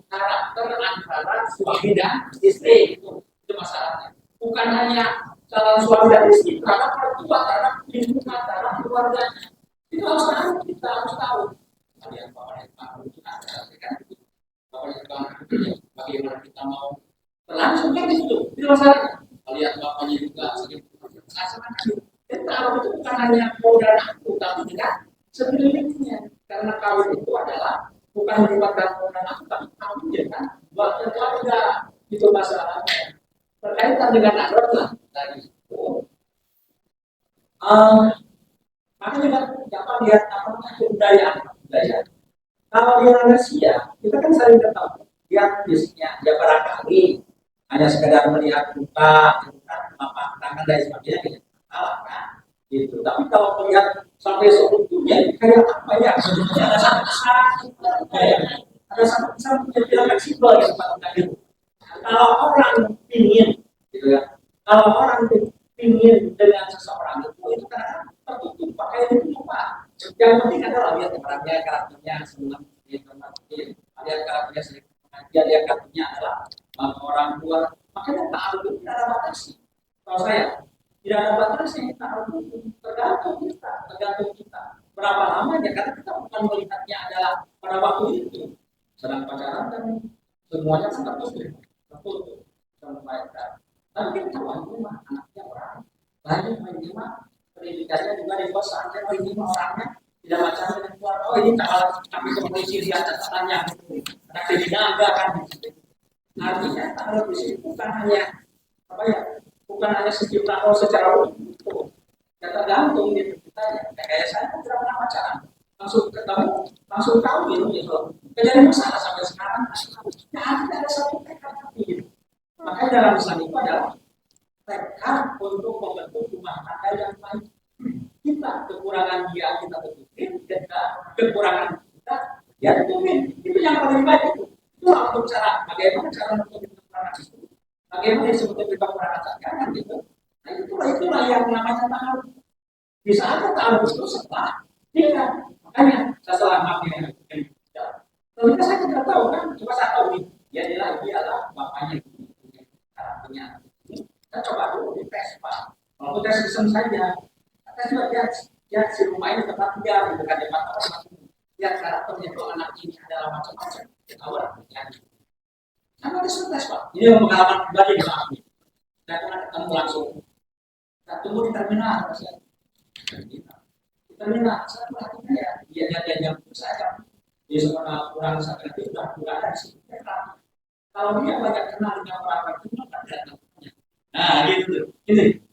karakter antara suami dan istri itu masalahnya. Bukan hanya calon suami dan istri, karena perempuan, karena lingkungan, karena keluarganya. Itu harus tahu, kita harus tahu. Kalian Bapak Ibu ada, kan? Bapak Ibu bagaimana kita mau berlangsung kan itu masalahnya. Kalian bapaknya juga sering melaksanakan. Dan taruh itu bukan hanya modal aku, tapi juga sekelilingnya. Karena kawin itu adalah bukan melibatkan modal aku, tapi kawin ya kan buat keluarga. Itu masalahnya. Berkaitan dengan adat lah tadi itu. Maka juga dapat lihat apakah kebudayaan. Kalau di Indonesia, kita kan sering ketemu. Dia biasanya dia barangkali hanya sekedar melihat muka, tangan dan sebagainya, tidak salah kan? Gitu. Tapi kalau melihat sampai seutuhnya, kayak apa ya? Sebetulnya ada satu yang tidak fleksibel yang sepatutnya itu. Kalau orang ingin, gitu ya, kalau orang ingin dengan seseorang itu karena tertutup pakai itu lupa. Yang penting adalah lihat orangnya, karakternya, sebelum lihat karakternya, dia lihat karakternya adalah orang tua. Makanya taruh itu tidak ada batasnya. Kalau saya tidak ada batasnya, taruh itu tergantung kita. Berapa lamanya? Karena kita bukan melihatnya adalah pada waktu itu. Sedang pacaran kan semuanya kan tertutup sampai kan. Tapi kita tahu mah anaknya orang banyak minimal pendidikannya juga di pesantren. Oh ini orangnya tidak macam dengan keluar. Oh ini kalau kami ke polisi lihat catatannya, anak tidak kan. Artinya kalau di sini bukan hanya apa ya, bukan hanya sejumlah orang secara umum, ya tergantung gitu kita ya. Kayak saya kan tidak pernah pacaran, langsung ketemu, langsung kawin gitu. Jadi masalah sampai sekarang, tidak ada satu tekad gitu. Makanya dalam Islam itu adalah tekad untuk membentuk rumah tangga yang baik. Kita kekurangan dia kita tutupin, kekurangan kita dia tutupin. Itu yang paling baik itu. Itulah untuk cara bagaimana cara untuk kekurangan itu. Bagaimana disebut kekurangan tangga gitu. Nah itulah yang namanya taruh. Bisa ada taruh itu setelah nikah. Makanya setelah makin kalau saya tidak tahu kan, cuma saya tahu nih dia adalah bapaknya. Karakternya. Kita coba dulu di tes Pak. Kalau tes iseng saja, kita juga lihat si rumah ini tempat tinggal, gitu kan, tempat apa? Lihat karakternya itu anak ini adalah macam-macam. Kita tahu lah terjadi. Karena ada tes Pak. Ini pengalaman pribadi yang kami. Saya pernah ketemu langsung. Kita tunggu di terminal, saya. Di terminal, saya perhatikan ya. Dia jam saya. Dia sekolah kurang sakit itu sudah ada di situ. Kalau dia banyak kenal dengan orang itu, maka tidak tahunya. Nah, gitu.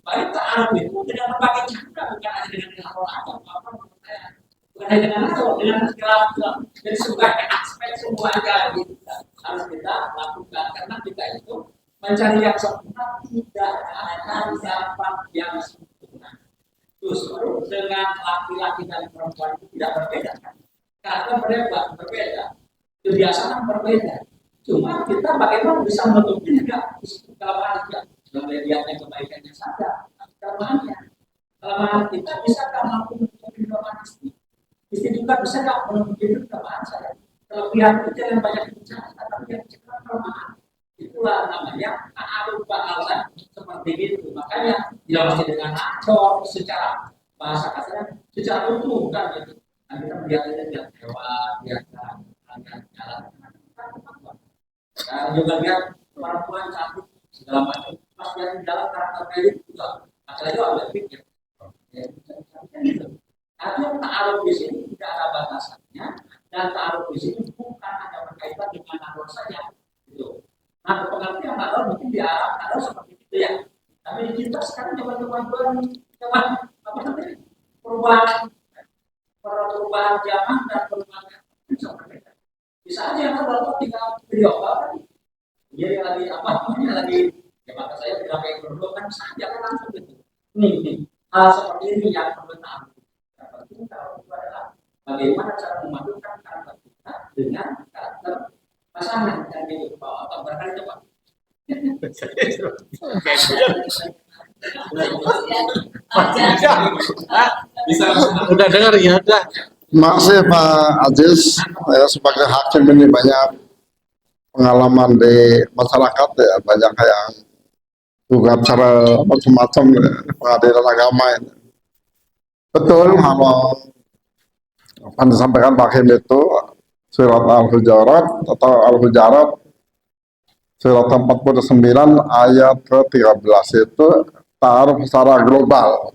Baik taruh itu dengan berbagai cara, bukan hanya dengan orang bukan hanya dengan dengan segala. Jadi sebagai aspek semuanya gitu harus kita lakukan karena kita itu mencari yang sempurna tidak ada siapa yang sempurna. Justru dengan laki-laki dan perempuan itu tidak berbeda kan? Karena mereka berbeda, kebiasaan berbeda. Cuma kita bagaimana bisa menutupi juga kelemahannya, melihatnya kebaikannya saja, kelemahan kita bisa nggak mampu menutupi kelemahan istri juga bisa nggak menutupi kelemahan saya. Kelebihan itu jangan banyak bicara, tapi yang bicara kelemahan. Itulah namanya ta'aruf ba'alan seperti itu. Makanya tidak mesti dengan acor secara bahasa kasarnya, secara utuh kan gitu. Nah, kita melihatnya lihat hewan, lihat jalan. Dan juga lihat perempuan cantik segala macam. Pas dia di dalam karakter kayak itu juga, asalnya juga ada pikir. Tapi ta'aruf di sini tidak ada batasannya dan ta'aruf di sini bukan hanya berkaitan dengan nador saja. Gitu. Nah, pengertian nador mungkin di Arab nador seperti itu ya. Tapi di kita sekarang teman-teman apa namanya perubahan zaman dan perubahan bisa berbeda. Bisa aja kan kalau tinggal video apa dia lagi apa namanya lagi ya maka saya tidak kayak berdua kan saja kan langsung gitu. Nih hal seperti ini yang perlu tahu. Yang penting tahu itu adalah bagaimana cara memadukan karakter kita dengan karakter pasangan dan gitu bahwa atau berkali coba. Bisa udah dengar ya udah. Makasih Pak Aziz, saya sebagai hakim ini banyak pengalaman di masyarakat ya, banyak yang juga cara macam-macam ya, pengadilan agama ini. Betul kalau Apa yang disampaikan Pak Kim itu surat Al-Hujurat atau Al-Hujurat surat 49 ayat ke-13 itu taruh secara global.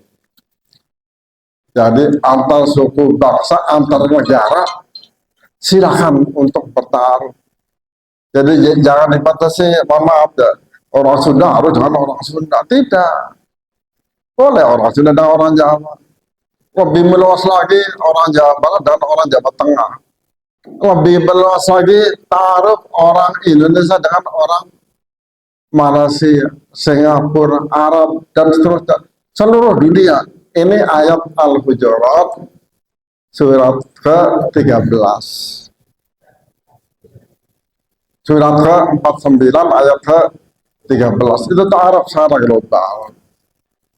Jadi antar suku bangsa, antar negara silakan untuk bertaruh. Jadi jangan dibatasi, mohon maaf ya, orang Sunda harus dengan orang Sunda. Tidak. Boleh orang Sunda dan orang Jawa. Lebih meluas lagi orang Jawa Barat dan orang Jawa Tengah. Lebih meluas lagi taruh orang Indonesia dengan orang Malaysia, Singapura, Arab, dan seterusnya. Seluruh dunia. Ini ayat Al-Hujurat surat ke-13. Surat ke-49 ayat ke-13. Itu ta'aruf secara global.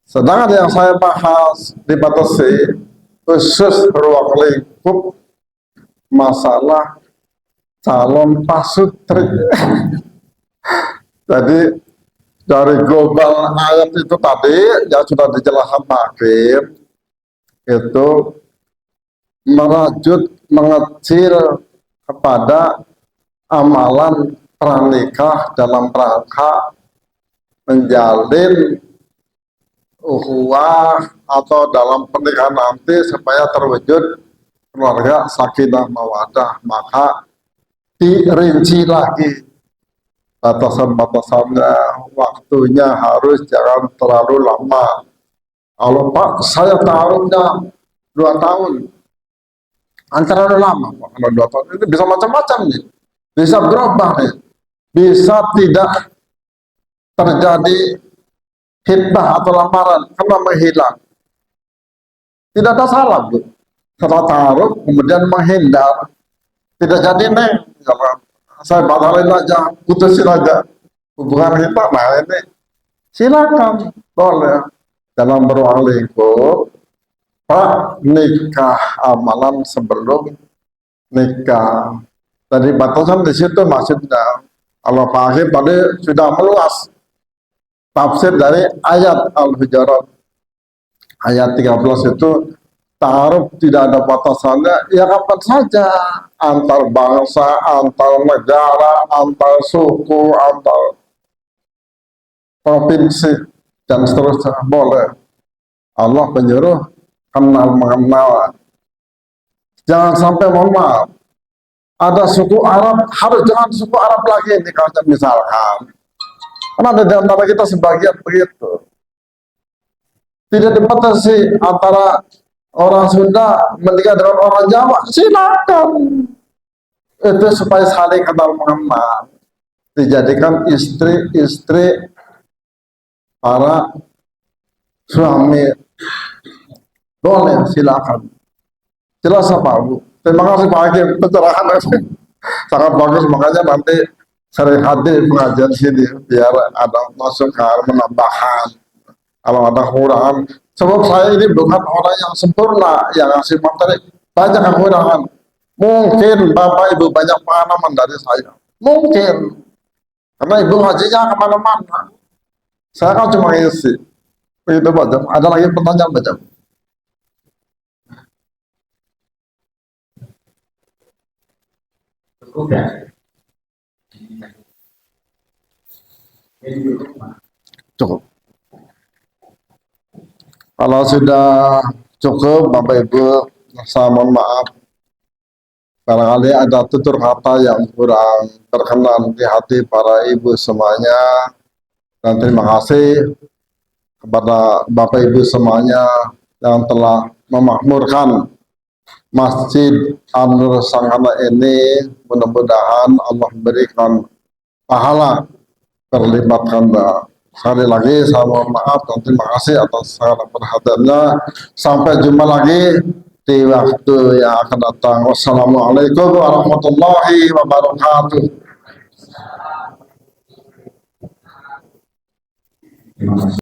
Sedangkan yang saya bahas dibatasi khusus ruang lingkup masalah calon pasutri. Jadi dari global ayat itu tadi yang sudah dijelaskan Pak Kim itu merajut mengecil kepada amalan pranikah dalam rangka menjalin ukhuwah atau dalam pernikahan nanti supaya terwujud keluarga sakinah mawadah, maka dirinci lagi batasan-batasannya, waktunya harus jangan terlalu lama. Kalau Pak saya taruhnya 2 tahun, antara lama Pak, kalau 2 tahun itu bisa macam-macam nih, bisa berubah nih, bisa tidak terjadi hitbah atau lamaran karena menghilang. Tidak ada salah Bu. Setelah taruh kemudian menghindar, tidak jadi neng, saya batalin aja, putusin aja hubungan kita. Nah ini silakan, boleh dalam beruang lingkup Pak nikah amalan sebelum nikah. Tadi batasan di situ maksudnya. Kalau Pak Hakim tadi sudah meluas tafsir dari ayat Al-Hujurat ayat 13 itu taruh tidak ada batasannya, ya kapan saja, antar bangsa, antar negara, antar suku, antar provinsi, dan seterusnya boleh. Allah menyuruh kenal mengenal. Jangan sampai, mohon maaf, ada suku Arab, harus jangan suku Arab lagi nikahnya misalkan. Karena ada di antara kita sebagian begitu. Tidak dibatasi antara orang Sunda menikah dengan orang Jawa, silakan. Itu supaya saling kenal mengenal. Dijadikan istri-istri para suami. Boleh, silakan. Jelas apa Bu? Terima kasih Pak Hakim, pencerahan sangat bagus, makanya nanti sering hadir pengajian sini biar ada langsung ke menambahkan kalau ada kekurangan. Sebab saya ini bukan orang yang sempurna, yang ngasih materi banyak kekurangan. Mungkin Bapak Ibu banyak pengalaman dari saya, mungkin karena Ibu ngajinya kemana-mana. Saya kan cuma ngisi. Begitu Baca. Ada lagi pertanyaan Baca? Cukup. Kalau sudah cukup, Bapak Ibu, saya mohon maaf. Barangkali ada tutur kata yang kurang berkenan di hati para ibu semuanya. Dan terima kasih kepada Bapak Ibu semuanya yang telah memakmurkan Masjid An-Nur Sanghana ini. Mudah-mudahan Allah berikan pahala berlipat ganda. Sekali lagi saya mohon maaf dan terima kasih atas segala perhatiannya. Sampai jumpa lagi di waktu yang akan datang. Wassalamualaikum warahmatullahi wabarakatuh. Terima kasih.